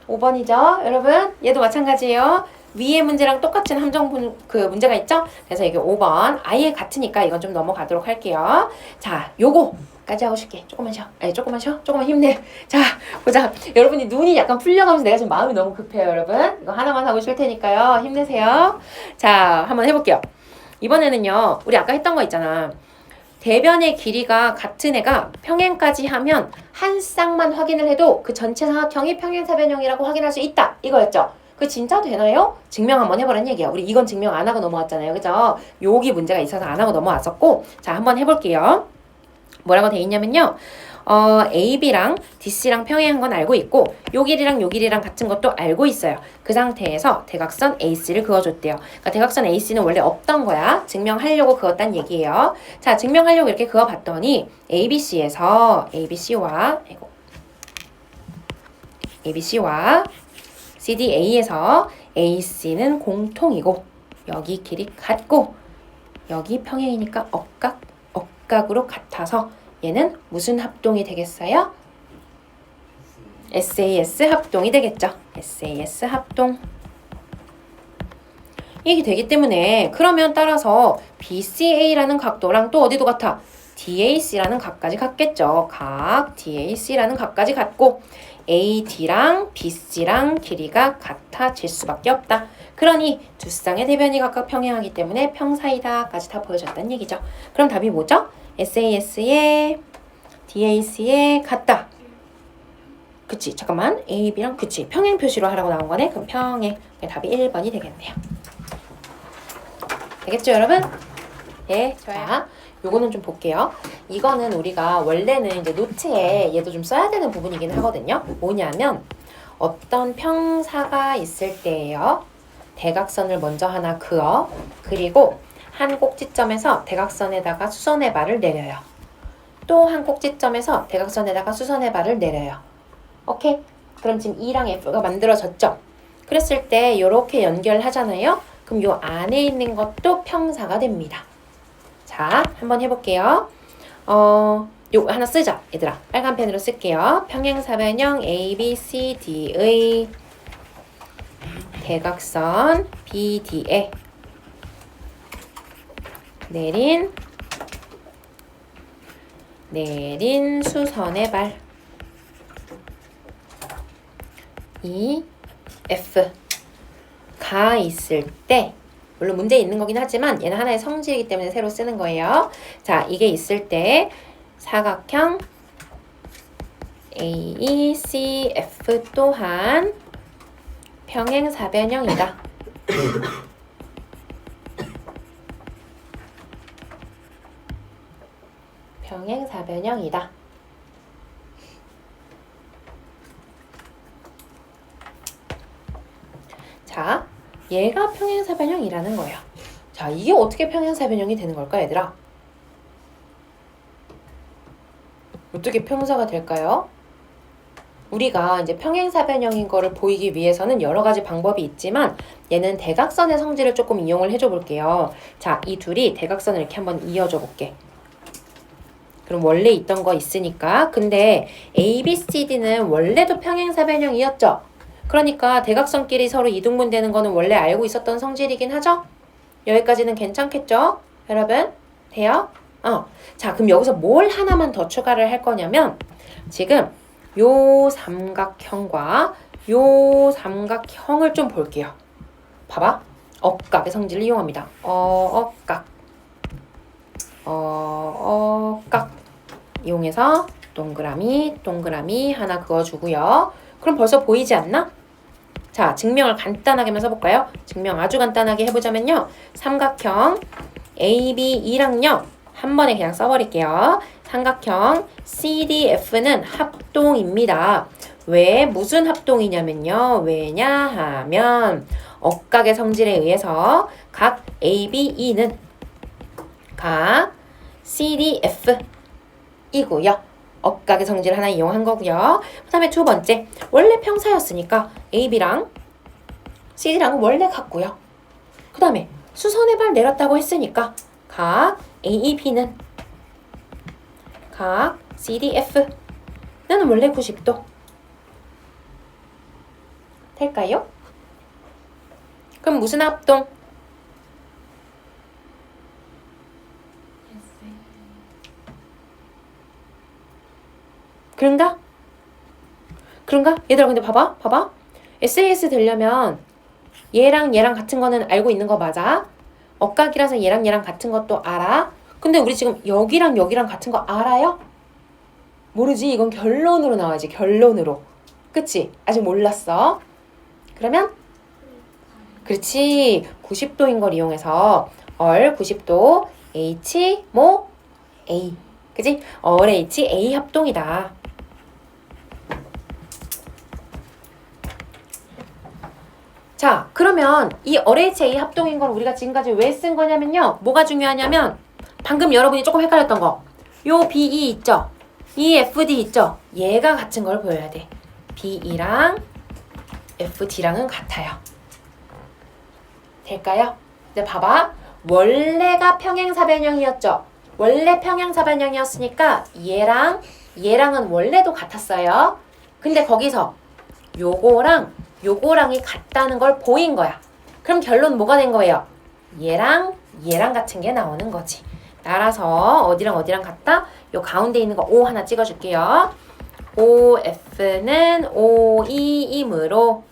[SPEAKER 1] 5번이죠. 여러분, 얘도 마찬가지예요. 위의 문제랑 똑같은 함정 문제가 있죠? 그래서 이게 5번 아예 같으니까 이건 좀 넘어가도록 할게요. 자, 요거까지 하고 싶게 조금만 쉬어. 조금만 쉬어. 조금만 힘내. 자, 보자. 여러분이 눈이 약간 풀려가면서 내가 지금 마음이 너무 급해요, 여러분. 이거 하나만 하고 쉴 테니까요. 힘내세요. 자, 한번 해볼게요. 이번에는요, 우리 아까 했던 거 있잖아. 대변의 길이가 같은 애가 평행까지 하면 한 쌍만 확인을 해도 그 전체 사각형이 평행사변형이라고 확인할 수 있다. 이거였죠. 그 진짜 되나요? 증명 한번 해보라는 얘기야. 우리 이건 증명 안 하고 넘어왔잖아요. 그죠? 여기 문제가 있어서 안 하고 넘어왔었고, 자, 한번 해볼게요. 뭐라고 돼 있냐면요. AB랑 DC랑 평행한 건 알고 있고 요 길이랑 같은 것도 알고 있어요. 그 상태에서 대각선 AC를 그어줬대요. 그러니까 대각선 AC는 원래 없던 거야. 증명하려고 그었단 얘기예요. 자, 증명하려고 이렇게 그어봤더니 ABC와 CDA에서 AC는 공통이고 여기 길이 같고 여기 평행이니까 억각으로 같아서 얘는 무슨 합동이 되겠어요? SAS 합동이 되겠죠. SAS 합동. 이게 되기 때문에 그러면 따라서 BCA라는 각도랑 또 어디도 같아? DAC라는 각까지 같겠죠. 각 DAC라는 각까지 같고 AD랑 BC랑 길이가 같아질 수밖에 없다. 그러니 두 쌍의 대변이 각각 평행하기 때문에 평사이다까지 다 보여줬다는 얘기죠. 그럼 답이 뭐죠? SAS에 DAC에 같다. 그치? 잠깐만. A, B랑 그치? 평행 표시로 하라고 나온 거네. 그럼 평행. 답이 1번이 되겠네요. 되겠죠, 여러분? 네, 좋아요. 자, 요거는 좀 볼게요. 이거는 우리가 원래는 이제 노트에 얘도 좀 써야 되는 부분이긴 하거든요. 뭐냐면 어떤 평사가 있을 때예요. 대각선을 먼저 하나 그어. 그리고 한 꼭지점에서 대각선에다가 수선의 발을 내려요. 또 한 꼭지점에서 대각선에다가 수선의 발을 내려요. 오케이? 그럼 지금 E랑 F가 만들어졌죠? 그랬을 때 이렇게 연결하잖아요? 그럼 요 안에 있는 것도 평사가 됩니다. 자, 한번 해볼게요. 요거 하나 쓰자, 얘들아. 빨간 펜으로 쓸게요. 평행사변형 ABCD의 대각선 BD에 내린 수선의 발 F가 있을 때 물론 문제 있는 거긴 하지만 얘는 하나의 성질이기 때문에 새로 쓰는 거예요. 자, 이게 있을 때 사각형 AECF 또한 평행사변형이다. 평행사변형이다. 자, 얘가 평행사변형이라는 거예요. 자, 이게 어떻게 평행사변형이 되는 걸까, 얘들아? 어떻게 평사가 될까요? 우리가 이제 평행사변형인 거를 보이기 위해서는 여러 가지 방법이 있지만 얘는 대각선의 성질을 조금 이용을 해줘 볼게요. 자, 이 둘이 대각선을 이렇게 한번 이어줘 볼게. 그럼 원래 있던 거 있으니까. 근데 A, B, C, D는 원래도 평행사변형이었죠? 그러니까 대각선끼리 서로 이등분되는 거는 원래 알고 있었던 성질이긴 하죠? 여기까지는 괜찮겠죠? 여러분? 돼요? 자, 그럼 여기서 뭘 하나만 더 추가를 할 거냐면 지금 요 삼각형과 요 삼각형을 좀 볼게요. 봐봐. 억각의 성질을 이용합니다. 억각. 억각. 이용해서 동그라미 하나 그어주고요. 그럼 벌써 보이지 않나? 자, 증명을 간단하게만 써볼까요? 증명 아주 간단하게 해보자면요. 삼각형 ABE랑요. 한 번에 그냥 써버릴게요. 삼각형 CDF는 합동입니다. 왜? 무슨 합동이냐면요. 왜냐하면 억각의 성질에 의해서 각 ABE는 각 CDF이고요. 억각의 성질 하나 이용한 거고요. 그 다음에 두 번째, 원래 평사였으니까 AB랑 CD랑은 원래 같고요. 그 다음에 수선의 발 내렸다고 했으니까 각 AEB는 각 CDF는 원래 90도 될까요? 그럼 무슨 합동? 그런가? 얘들아, 근데 봐봐. SAS 되려면 얘랑 같은 거는 알고 있는 거 맞아? 억각이라서 얘랑 같은 것도 알아? 근데 우리 지금 여기랑 같은 거 알아요? 모르지? 이건 결론으로 나와야지. 결론으로. 그치? 아직 몰랐어. 그러면 그렇지. 90도인 걸 이용해서 얼 90도 H 모 A. 그치? 얼 H A 합동이다. 자, 그러면 이 얼 H A 합동인 걸 우리가 지금까지 왜 쓴 거냐면요. 뭐가 중요하냐면 방금 여러분이 조금 헷갈렸던 거. 요 BE 있죠? 이 FD 있죠? 얘가 같은 걸 보여야 돼. BE랑 FD랑은 같아요. 될까요? 근데 봐봐. 원래가 평행사변형이었죠? 원래 평행사변형이었으니까 얘랑은 원래도 같았어요. 근데 거기서 요거랑이 같다는 걸 보인 거야. 그럼 결론 뭐가 된 거예요? 얘랑 같은 게 나오는 거지. 따라서 어디랑 같다? 요 가운데 있는 거 O 하나 찍어줄게요. OF는 OE이므로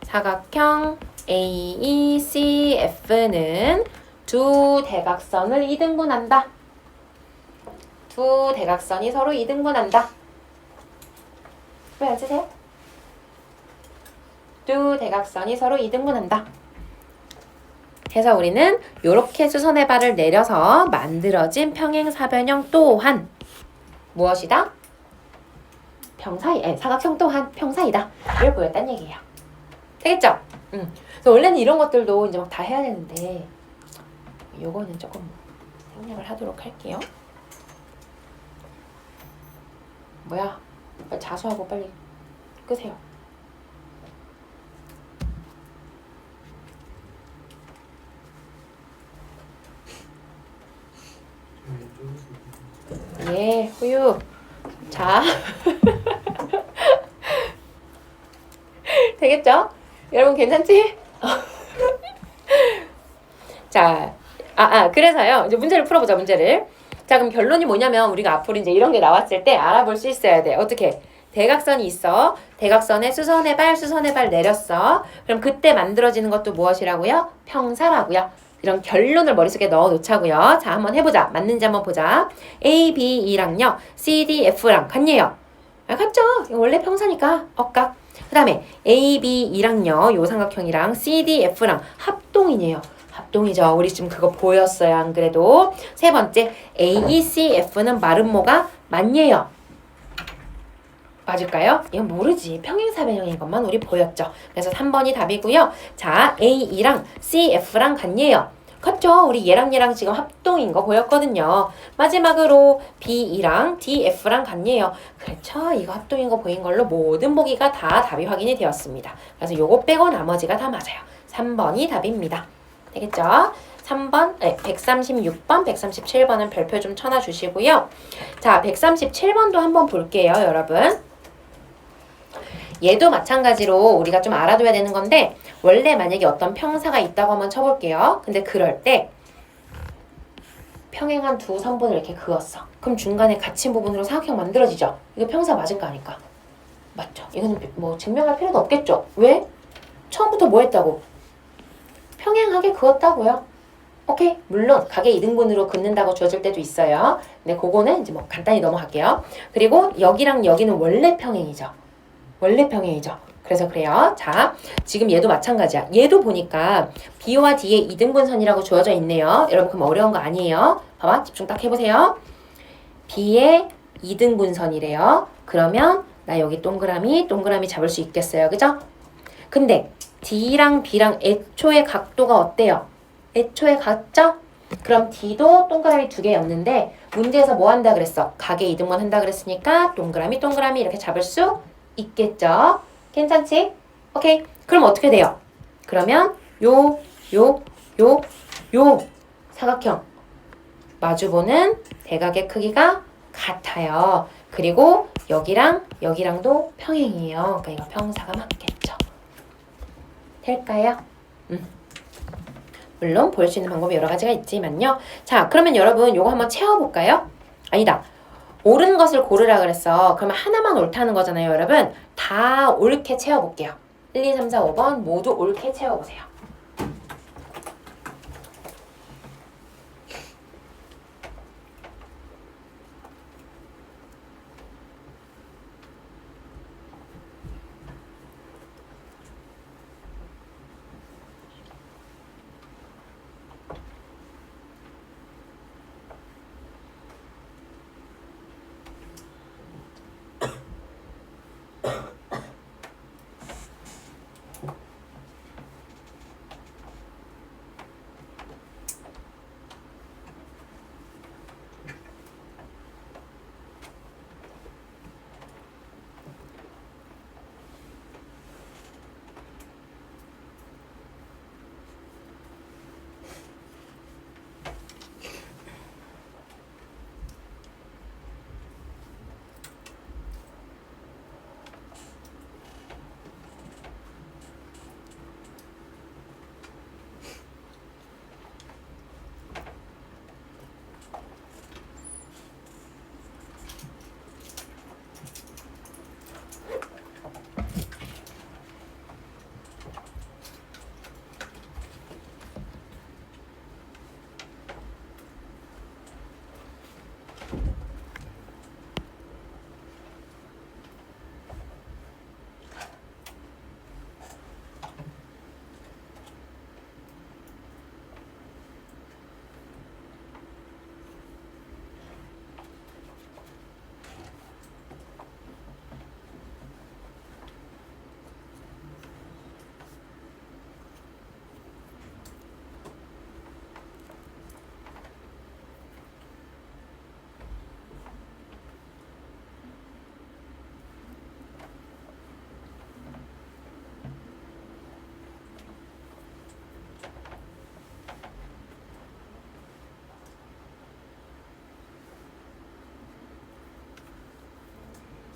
[SPEAKER 1] 사각형 AECF는 두 대각선을 이등분한다. 두 대각선이 서로 이등분한다. 왜 안 쓰세요? 두 대각선이 서로 이등분한다. 해서 우리는 이렇게 수선의 발을 내려서 만들어진 평행사변형 또한 무엇이다? 사각형 또한 평사이다. 이걸 보였단 얘기예요. 되겠죠? 그래서 원래는 이런 것들도 이제 막 다 해야 되는데 요거는 조금 생략을 하도록 할게요. 뭐야? 빨리 자수하고 빨리 끄세요. 예, 후유. 자. 되겠죠? 여러분 괜찮지? 자, 그래서요. 이제 문제를 풀어보자, 문제를. 자, 그럼 결론이 뭐냐면 우리가 앞으로 이제 이런 게 나왔을 때 알아볼 수 있어야 돼. 어떻게? 대각선이 있어. 대각선에 수선의 발 내렸어. 그럼 그때 만들어지는 것도 무엇이라고요? 평사라고요. 이런 결론을 머릿속에 넣어 놓자고요. 자, 한번 해보자. 맞는지 한번 보자. A, B, E랑요. C, D, F랑 같네요. 같죠? 이거 원래 평사니까 억각. 그 다음에 A, B, E랑요. 요 삼각형이랑 C, D, F랑 합동이네요. 합동이죠. 우리 지금 그거 보였어요. 안 그래도. 세 번째, A, E, C, F는 마름모가 맞네요. 맞을까요? 이건 모르지. 평행사변형인 것만 우리 보였죠. 그래서 3번이 답이고요. 자, A, E랑 C, F랑 같네요. 그쵸? 우리 얘랑 지금 합동인 거 보였거든요. 마지막으로 B2랑 DF랑 같네요. 그렇죠? 이거 합동인 거 보인 걸로 모든 보기가 다 답이 확인이 되었습니다. 그래서 요거 빼고 나머지가 다 맞아요. 3번이 답입니다. 되겠죠? 3번, 136번, 137번은 별표 좀 쳐놔주시고요. 자, 137번도 한번 볼게요, 여러분. 얘도 마찬가지로 우리가 좀 알아둬야 되는 건데 원래 만약에 어떤 평사가 있다고 한번 쳐볼게요. 근데 그럴 때 평행한 두 선분을 이렇게 그었어. 그럼 중간에 갇힌 부분으로 사각형 만들어지죠? 이거 평사 맞을 거 아닐까? 맞죠? 이건 뭐 증명할 필요도 없겠죠? 왜? 처음부터 뭐 했다고? 평행하게 그었다고요. 오케이? 물론 가게 2등분으로 긋는다고 주어질 때도 있어요. 근데 그거는 이제 뭐 간단히 넘어갈게요. 그리고 여기랑 여기는 원래 평행이죠. 원래 평행이죠. 그래서 그래요. 자, 지금 얘도 마찬가지야. 얘도 보니까 B와 D의 2등분선이라고 주어져 있네요. 여러분 그럼 어려운 거 아니에요. 봐봐. 집중 딱 해보세요. B의 2등분선이래요. 그러면 나 여기 동그라미 잡을 수 있겠어요. 그죠? 근데 D랑 B랑 애초에 각도가 어때요? 애초에 같죠? 그럼 D도 동그라미 2개였는데 문제에서 뭐 한다 그랬어? 각의 2등분 한다 그랬으니까 동그라미 이렇게 잡을 수 있겠죠? 괜찮지? 오케이. 그럼 어떻게 돼요? 그러면 요 사각형 마주보는 대각의 크기가 같아요. 그리고 여기랑도 평행이에요. 그러니까 이거 평사가 맞겠죠. 될까요? 물론 볼 수 있는 방법이 여러 가지가 있지만요. 자, 그러면 여러분 요거 한번 채워볼까요? 아니다. 옳은 것을 고르라 그랬어. 그러면 하나만 옳다는 거잖아요, 여러분. 다 옳게 채워볼게요. 1, 2, 3, 4, 5번 모두 옳게 채워보세요.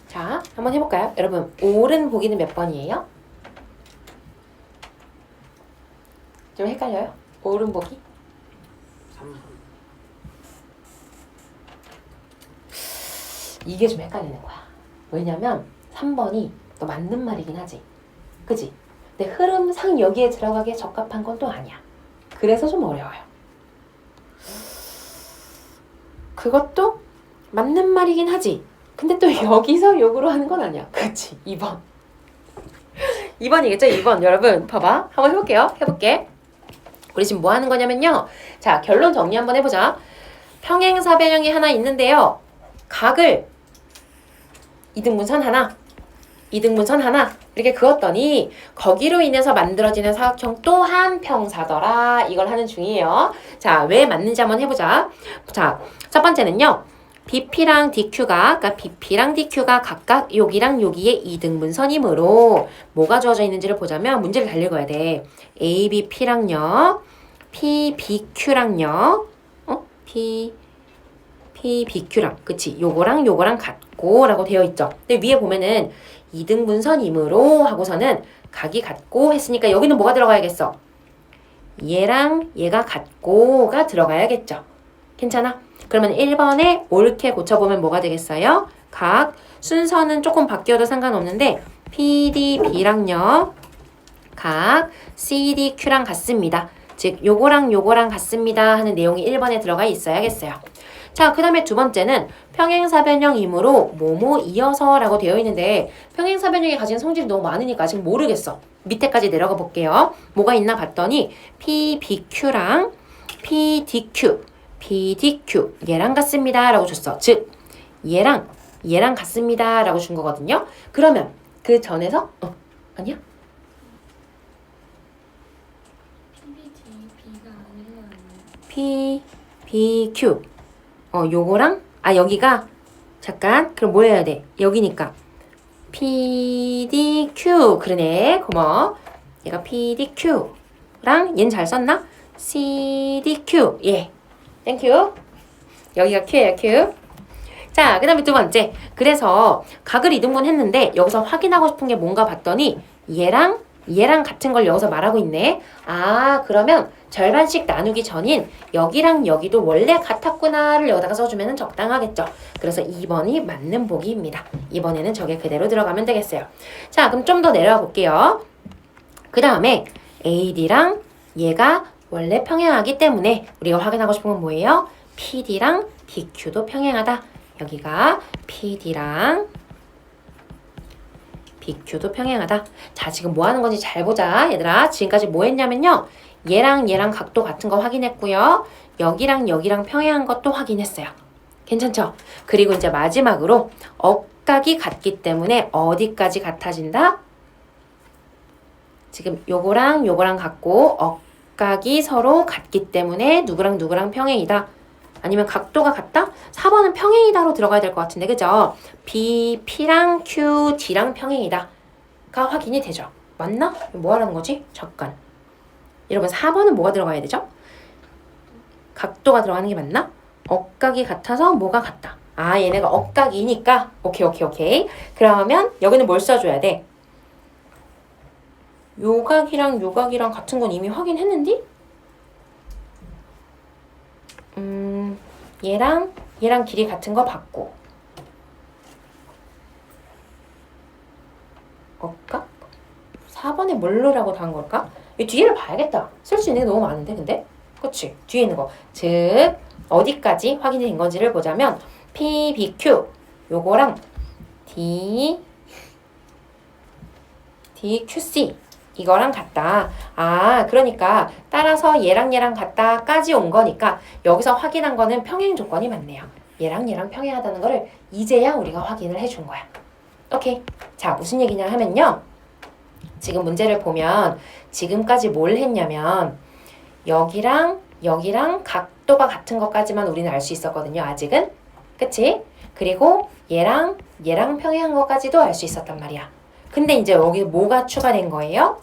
[SPEAKER 1] 자, 한번 해볼까요? 여러분, 옳은 보기는 몇 번이에요? 좀 헷갈려요? 옳은 보기?
[SPEAKER 2] 3번.
[SPEAKER 1] 이게 좀 헷갈리는 거야. 왜냐면 3번이 또 맞는 말이긴 하지. 그지? 근데 흐름상 여기에 들어가기에 적합한 건 또 아니야. 그래서 좀 어려워요. 그것도 맞는 말이긴 하지. 근데 또 여기서 욕으로 하는 건 아니야. 그치? 2번. 2번이겠죠? 2번. 여러분 봐봐. 한번 해볼게. 우리 지금 뭐 하는 거냐면요. 자, 결론 정리 한번 해보자. 평행사변형이 하나 있는데요. 각을 2등분선 하나, 이등분선 하나 이렇게 그었더니 거기로 인해서 만들어지는 사각형 또한 평사더라. 이걸 하는 중이에요. 자, 왜 맞는지 한번 해보자. 자, 첫 번째는요. BP랑 DQ가, 그러니까 BP랑 DQ가 각각 여기랑 여기에 이등분선이므로 뭐가 주어져 있는지를 보자면 문제를 잘 읽어야 돼. ABP랑요, PBQ랑요, PBQ랑, 그치? 요거랑 요거랑 같고 라고 되어 있죠. 근데 위에 보면은 이등분선이므로 하고서는 각이 같고 했으니까 여기는 뭐가 들어가야겠어? 얘랑 얘가 같고가 들어가야겠죠. 괜찮아? 그러면 1번에 옳게 고쳐보면 뭐가 되겠어요? 각 순서는 조금 바뀌어도 상관없는데 PDB랑요 각 CDQ랑 같습니다. 즉 요거랑 요거랑 같습니다 하는 내용이 1번에 들어가 있어야겠어요. 자, 그 다음에 두 번째는 평행사변형이므로 뭐뭐 이어서 라고 되어 있는데 평행사변형이 가진 성질이 너무 많으니까 아직 모르겠어. 밑에까지 내려가 볼게요. 뭐가 있나 봤더니 PBQ랑 PDQ, PDQ 얘랑 같습니다 라고 줬어. 즉 얘랑 같습니다 라고 준 거거든요. 그러면 그 전에서 아니야? PBQ 요거랑 여기가 잠깐 그럼 뭐 해야 돼? 여기니까 PDQ 그러네. 고마워. 얘가 PDQ랑 얘는 잘 썼나? CDQ 예. 땡큐. 여기가 Q예요. Q. 자, 그 다음에 두 번째. 그래서 각을 이등분 했는데 여기서 확인하고 싶은 게 뭔가 봤더니 얘랑 같은 걸 여기서 말하고 있네. 아, 그러면 절반씩 나누기 전인 여기랑 여기도 원래 같았구나를 여기다가 써주면 적당하겠죠. 그래서 2번이 맞는 보기입니다. 이번에는 저게 그대로 들어가면 되겠어요. 자, 그럼 좀 더 내려가 볼게요. 그 다음에 AD랑 얘가 원래 평행하기 때문에 우리가 확인하고 싶은 건 뭐예요? PD랑 DQ도 평행하다. 여기가 PD랑 BQ도 평행하다. 자, 지금 뭐 하는 건지 잘 보자. 얘들아, 지금까지 뭐 했냐면요. 얘랑 각도 같은 거 확인했고요. 여기랑 여기랑 평행한 것도 확인했어요. 괜찮죠? 그리고 이제 마지막으로 억각이 같기 때문에 어디까지 같아진다? 지금 요거랑 요거랑 같고 억각이 서로 같기 때문에 누구랑 평행이다. 아니면 각도가 같다? 4번은 평행이다로 들어가야 될 것 같은데 그죠? B, P랑 Q, D랑 평행이다 가 확인이 되죠. 맞나? 뭐 하라는 거지? 잠깐. 여러분 4번은 뭐가 들어가야 되죠? 각도가 들어가는 게 맞나? 억각이 같아서 뭐가 같다. 아, 얘네가 억각이니까 오케이. 그러면 여기는 뭘 써줘야 돼? 요각이랑 요각이랑 같은 건 이미 확인했는데? 얘랑 길이 같은 거 봤고 억각? 4번에 뭘 넣으라고 다 한 걸까? 이 뒤를 봐야겠다. 쓸 수 있는 게 너무 많은데 근데? 그치? 뒤에 있는 거. 즉 어디까지 확인이 된 건지를 보자면 PBQ 요거랑 DQC 이거랑 같다. 아, 그러니까 따라서 얘랑 같다까지 온 거니까 여기서 확인한 거는 평행 조건이 맞네요. 얘랑 평행하다는 거를 이제야 우리가 확인을 해준 거야. 오케이. 자, 무슨 얘기냐 하면요. 지금 문제를 보면 지금까지 뭘 했냐면 여기랑 각도가 같은 것까지만 우리는 알 수 있었거든요. 아직은. 그치? 그리고 얘랑 평행한 것까지도 알 수 있었단 말이야. 근데 이제 여기 뭐가 추가된 거예요?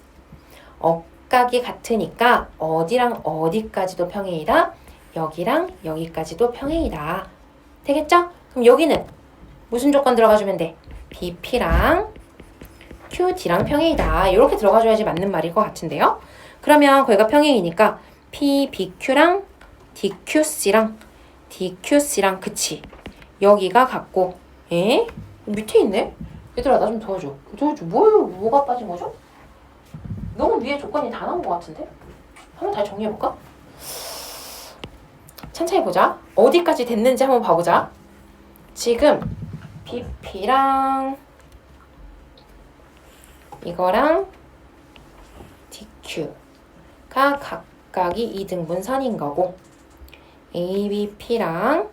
[SPEAKER 1] 억각이 같으니까 어디랑 어디까지도 평행이다. 여기랑 여기까지도 평행이다. 되겠죠? 그럼 여기는 무슨 조건 들어가주면 돼? BP랑 QD랑 평행이다. 이렇게 들어가줘야지 맞는 말일 것 같은데요? 그러면 거기가 평행이니까 PBQ랑 DQC랑 그치? 여기가 같고 밑에 있네? 얘들아 나 좀 도와줘. 뭐가 빠진 거죠? 너무 위에 조건이 다 나온 것 같은데? 한번 다시 정리해볼까? 천천히 보자. 어디까지 됐는지 한번 봐보자. 지금 BP랑 이거랑 DQ가 각각이 2등분선인 거고 ABP랑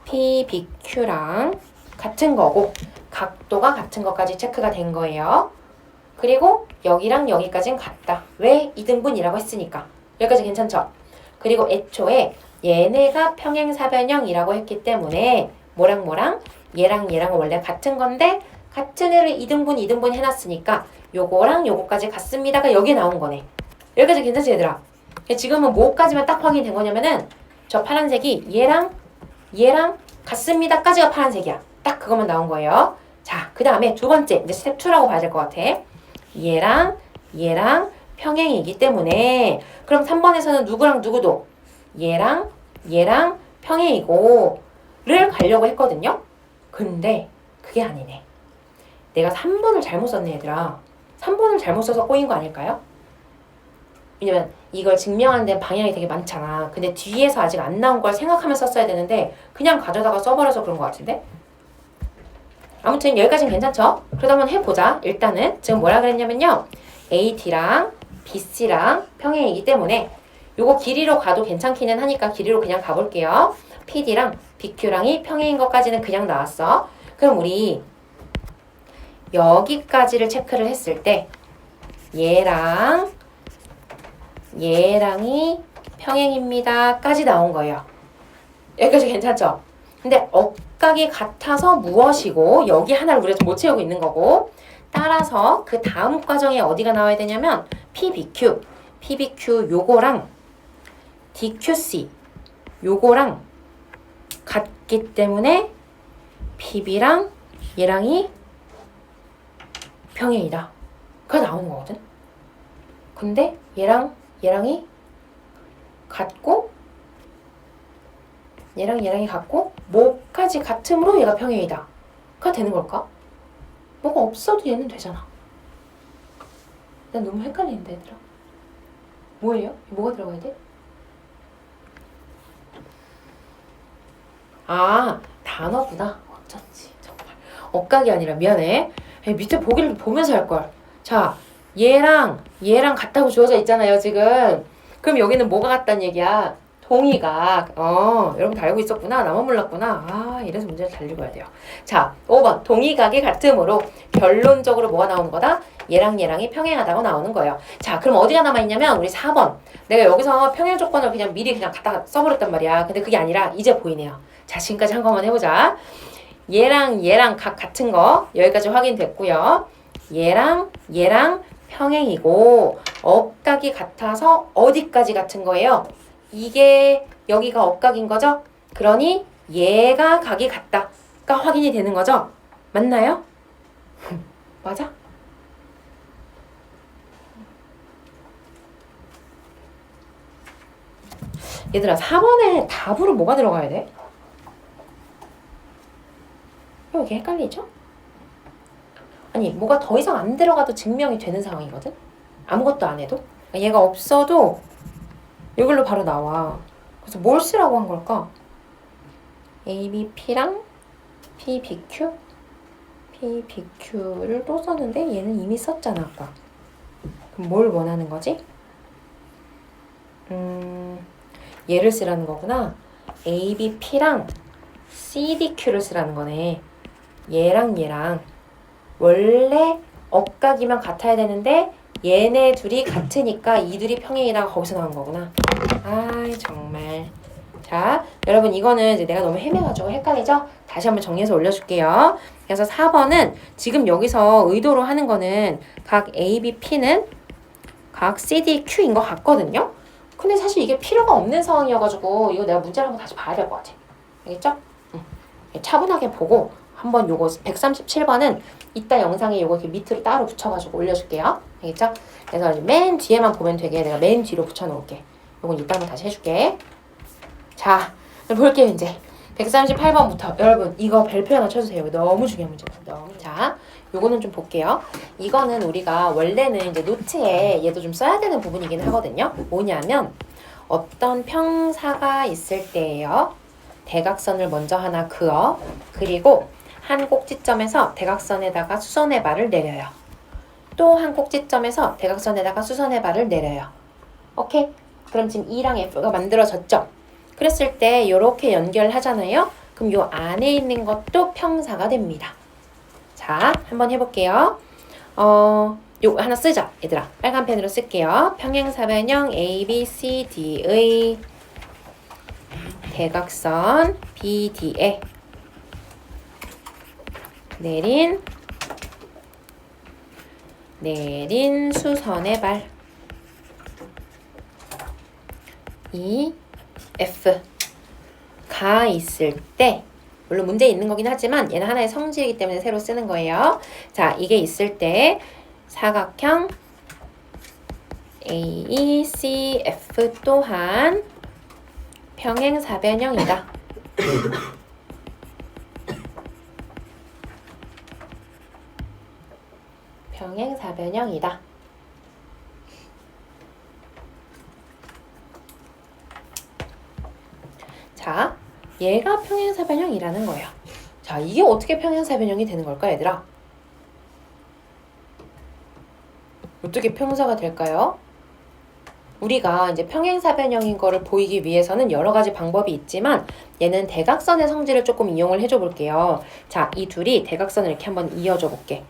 [SPEAKER 1] PBQ랑 같은 거고 각도가 같은 것까지 체크가 된 거예요. 그리고 여기랑 여기까지는 같다. 왜? 이등분이라고 했으니까. 여기까지 괜찮죠? 그리고 애초에 얘네가 평행사변형이라고 했기 때문에 뭐랑 얘랑 얘랑은 원래 같은 건데 같은 애를 2등분 해놨으니까 요거랑 요거까지 같습니다가 여기에 나온 거네. 여기까지 괜찮지 얘들아? 지금은 뭐까지만 딱 확인된 거냐면은 저 파란색이 얘랑 같습니다까지가 파란색이야. 딱 그것만 나온 거예요. 자, 그 다음에 두 번째 이제 스텝 2라고 봐야 될 것 같아. 얘랑 평행이기 때문에 그럼 3번에서는 누구랑 누구도 얘랑 평행이고 를 가려고 했거든요. 근데 그게 아니네. 내가 3번을 잘못 썼네 얘들아. 3번을 잘못 써서 꼬인 거 아닐까요? 왜냐면 이걸 증명하는 데는 방향이 되게 많잖아. 근데 뒤에서 아직 안 나온 걸 생각하면서 썼어야 되는데 그냥 가져다가 써버려서 그런 것 같은데? 아무튼 여기까지는 괜찮죠? 그래도 한번 해보자. 일단은 지금 뭐라 그랬냐면요. AD랑 BC랑 평행이기 때문에 요거 길이로 가도 괜찮기는 하니까 길이로 그냥 가볼게요. PD랑 BQ랑이 평행인 것까지는 그냥 나왔어. 그럼 우리 여기까지를 체크를 했을 때 얘랑이 평행입니다 까지 나온 거예요. 여기까지 괜찮죠? 근데 억각이 같아서 무엇이고 여기 하나를 우리가 못 채우고 있는 거고 따라서 그 다음 과정에 어디가 나와야 되냐면 PBQ 요거랑 DQC 요거랑 같기 때문에 PB랑 얘랑이 평행이다. 그가 나오는 거거든. 근데 얘랑이 같고 얘랑이 같고 뭐까지 같음으로 얘가 평행이다. 그가 되는 걸까? 뭐가 없어도 얘는 되잖아. 난 너무 헷갈리는데 얘들아. 뭐예요? 뭐가 들어가야 돼? 아, 단어구나. 어쩐지 정말 억각이 아니라 미안해. 밑에 보기를 보면서 할걸. 자, 얘랑 같다고 주어져 있잖아요 지금. 그럼 여기는 뭐가 같다는 얘기야? 동의각. 여러분 다 알고 있었구나. 나만 몰랐구나. 아, 이래서 문제를 잘 읽어야 돼요. 자, 5번 동의각이 같으므로 결론적으로 뭐가 나오는 거다? 얘랑이 평행하다고 나오는 거예요. 자, 그럼 어디가 남아있냐면 우리 4번. 내가 여기서 평행 조건을 그냥 미리 그냥 갖다가 써버렸단 말이야. 근데 그게 아니라 이제 보이네요. 자, 지금까지 한 것만 해보자. 얘랑 각 같은 거 여기까지 확인됐고요. 얘랑 평행이고 억각이 같아서 어디까지 같은 거예요? 이게 여기가 억각인 거죠? 그러니 얘가 각이 같다가 확인이 되는 거죠? 맞나요? 맞아? 얘들아 4번에 답으로 뭐가 들어가야 돼? 이게 헷갈리죠? 아니 뭐가 더 이상 안 들어가도 증명이 되는 상황이거든? 아무것도 안 해도? 얘가 없어도 이걸로 바로 나와. 그래서 뭘 쓰라고 한 걸까? ABP랑 PBQ를 또 썼는데 얘는 이미 썼잖아 아까. 그럼 뭘 원하는 거지? 얘를 쓰라는 거구나. ABP랑 CDQ를 쓰라는 거네. 얘랑 원래 억각이면 같아야 되는데 얘네 둘이 같으니까 이 둘이 평행이다가 거기서 나온 거구나. 아이 정말. 자, 여러분 이거는 이제 내가 너무 헤매가지고 헷갈리죠? 다시 한번 정리해서 올려줄게요. 그래서 4번은 지금 여기서 의도로 하는 거는 각 ABP는 각 CDQ인 것 같거든요? 근데 사실 이게 필요가 없는 상황이어가지고 이거 내가 문제를 한번 다시 봐야 될 것 같아. 알겠죠? 차분하게 보고 한번 요거 137번은 이따 영상에 요거 이렇게 밑으로 따로 붙여가지고 올려줄게요. 알겠죠? 그래서 맨 뒤에만 보면 되게 내가 맨 뒤로 붙여놓을게. 요건 이따 한번 다시 해줄게. 자, 볼게요 이제. 138번부터 여러분 이거 별표 하나 쳐주세요. 너무 중요한 문제거든요. 자, 요거는 좀 볼게요. 이거는 우리가 원래는 이제 노트에 얘도 좀 써야 되는 부분이긴 하거든요. 뭐냐면 어떤 평사가 있을 때예요. 대각선을 먼저 하나 그어 그리고 한 꼭지점에서 대각선에다가 수선의 발을 내려요. 또 한 꼭지점에서 대각선에다가 수선의 발을 내려요. 오케이? 그럼 지금 E랑 F가 만들어졌죠? 그랬을 때 이렇게 연결하잖아요. 그럼 요 안에 있는 것도 평사가 됩니다. 자, 한번 해볼게요. 요거 하나 쓰자, 얘들아. 빨간 펜으로 쓸게요. 평행사변형 ABCD의 대각선 BD에 내린 수선의 발 이 F가 있을 때, 물론 문제에 있는 거긴 하지만 얘는 하나의 성질이기 때문에 새로 쓰는 거예요. 자, 이게 있을 때 사각형 AECF 또한 평행사변형이다. 평행사변형이다. 자, 얘가 평행사변형이라는 거예요. 자, 이게 어떻게 평행사변형이 되는 걸까, 얘들아? 어떻게 평사가 될까요? 우리가 이제 평행사변형인 거를 보이기 위해서는 여러 가지 방법이 있지만 얘는 대각선의 성질을 조금 이용을 해줘 볼게요. 자, 이 둘이 대각선을 이렇게 한번 이어줘 볼게.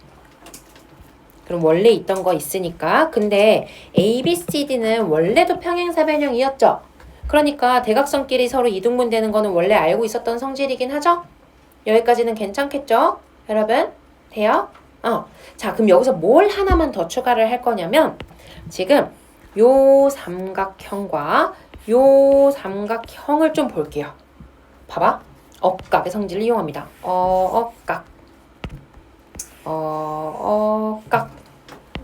[SPEAKER 1] 그럼 원래 있던 거 있으니까. 근데 ABCD는 원래도 평행사변형이었죠? 그러니까 대각선끼리 서로 이등분되는 거는 원래 알고 있었던 성질이긴 하죠? 여기까지는 괜찮겠죠? 여러분? 돼요? 자, 그럼 여기서 뭘 하나만 더 추가를 할 거냐면 지금 요 삼각형과 요 삼각형을 좀 볼게요. 봐봐. 억각의 성질을 이용합니다. 억각. 억각.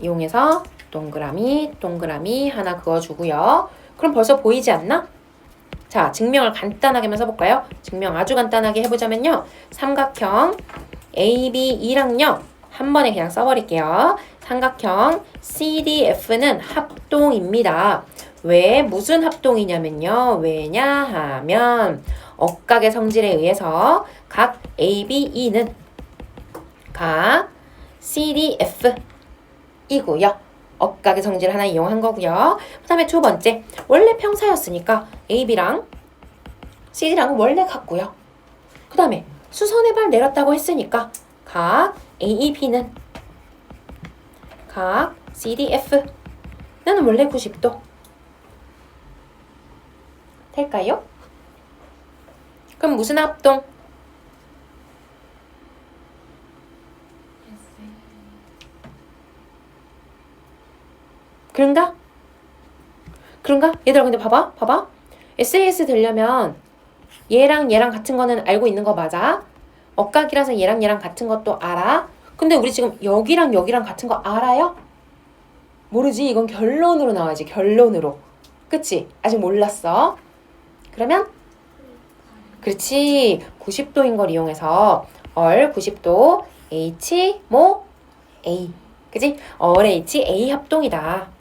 [SPEAKER 1] 이용해서 동그라미 하나 그어주고요. 그럼 벌써 보이지 않나? 자, 증명을 간단하게만 써볼까요? 증명 아주 간단하게 해보자면요. 삼각형 ABE랑요. 한 번에 그냥 써버릴게요. 삼각형 CDF는 합동입니다. 왜? 무슨 합동이냐면요. 왜냐하면 억각의 성질에 의해서 각 ABE는 각 CDF이고요. 억각의 성질 하나 이용한 거고요. 그 다음에 두 번째, 원래 평사였으니까 AB랑 CD랑은 원래 같고요. 그 다음에 수선의 발 내렸다고 했으니까 각 AEB는 각 CDF는 원래 90도. 될까요? 그럼 무슨 합동? 그런가? 얘들아, 근데 봐봐. SAS 되려면 얘랑 같은 거는 알고 있는 거 맞아? 억각이라서 얘랑 같은 것도 알아? 근데 우리 지금 여기랑 같은 거 알아요? 모르지. 이건 결론으로 나와야지. 결론으로. 그치? 아직 몰랐어. 그러면 그렇지. 90도인 걸 이용해서 얼 90도 H 모 A. 그치? 얼 H A 합동이다.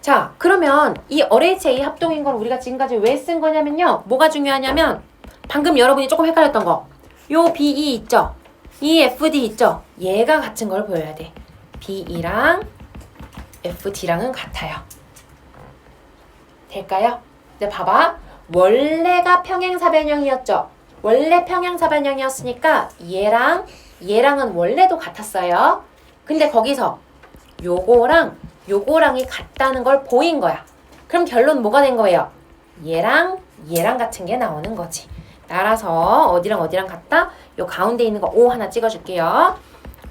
[SPEAKER 1] 자, 그러면 이 RHA 합동인 걸 우리가 지금까지 왜 쓴 거냐면요. 뭐가 중요하냐면 방금 여러분이 조금 헷갈렸던 거. 요 BE 있죠? 이 FD 있죠? 얘가 같은 걸 보여야 돼. BE랑 FD랑은 같아요. 될까요? 근데 봐봐. 원래가 평행사변형이었죠? 원래 평행사변형이었으니까 얘랑은 원래도 같았어요. 근데 거기서 요거랑이 같다는 걸 보인 거야. 그럼 결론 뭐가 된 거예요? 얘랑 같은 게 나오는 거지. 따라서 어디랑 같다? 요 가운데 있는 거 O 하나 찍어줄게요.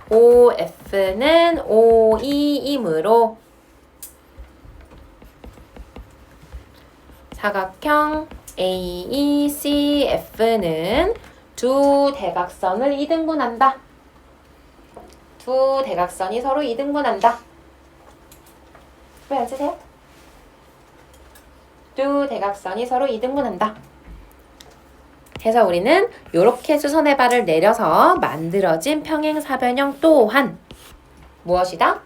[SPEAKER 1] OF는 OE이므로 사각형 AECF는 두 대각선을 이등분한다. 두 대각선이 서로 이등분한다. 왜 안 쓰세요? 두 대각선이 서로 이등분한다. 그래서 우리는 이렇게 수선의 발을 내려서 만들어진 평행사변형 또한 무엇이다?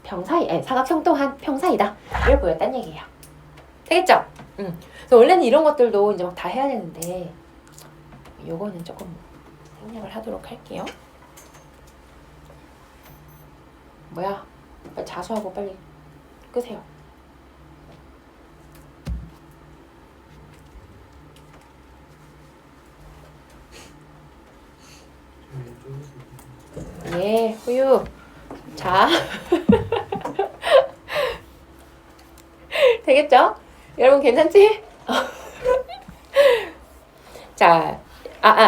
[SPEAKER 1] 사각형 또한 평사이다. 이걸 보였단 얘기예요. 되겠죠? 그래서 원래는 이런 것들도 이제 막 다 해야 되는데 요거는 조금 생략을 하도록 할게요. 뭐야? 빨리 자수하고 빨리 끄세요. 우유. 자. 되겠죠? 여러분 괜찮지? 자,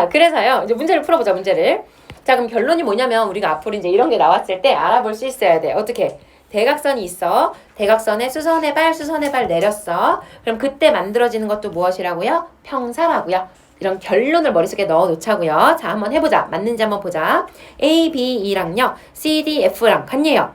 [SPEAKER 1] 그래서요. 이제 문제를 풀어보자, 문제를. 자, 그럼 결론이 뭐냐면 우리가 앞으로 이제 이런 게 나왔을 때 알아볼 수 있어야 돼. 어떻게? 대각선이 있어. 대각선에 수선의 발 내렸어. 그럼 그때 만들어지는 것도 무엇이라고요? 평사라고요. 이런 결론을 머릿속에 넣어 놓자고요. 자, 한번 해보자. 맞는지 한번 보자. A, B, E랑요. C, D, F랑 같네요.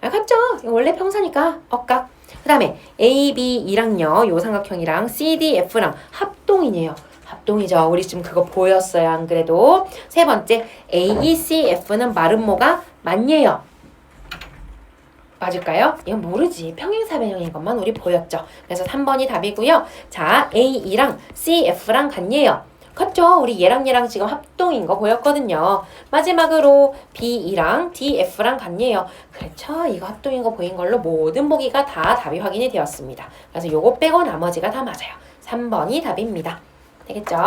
[SPEAKER 1] 같죠? 이거 원래 평사니까 억각. 그 다음에 A, B, E랑요. 요 삼각형이랑 C, D, F랑 합동이네요. 합동이죠. 우리 지금 그거 보였어요. 안 그래도. 세 번째 A, E, C, F는 마름모가 맞네요. 맞을까요? 이건 모르지. 평행사변형인 것만 우리 보였죠. 그래서 3번이 답이고요. 자, A, E랑 C, F랑 같네요. 같죠? 우리 얘랑 지금 합동인 거 보였거든요. 마지막으로 B, E랑 D, F랑 같네요. 그렇죠? 이거 합동인 거 보인 걸로 모든 보기가 다 답이 확인이 되었습니다. 그래서 요거 빼고 나머지가 다 맞아요. 3번이 답입니다. 되겠죠?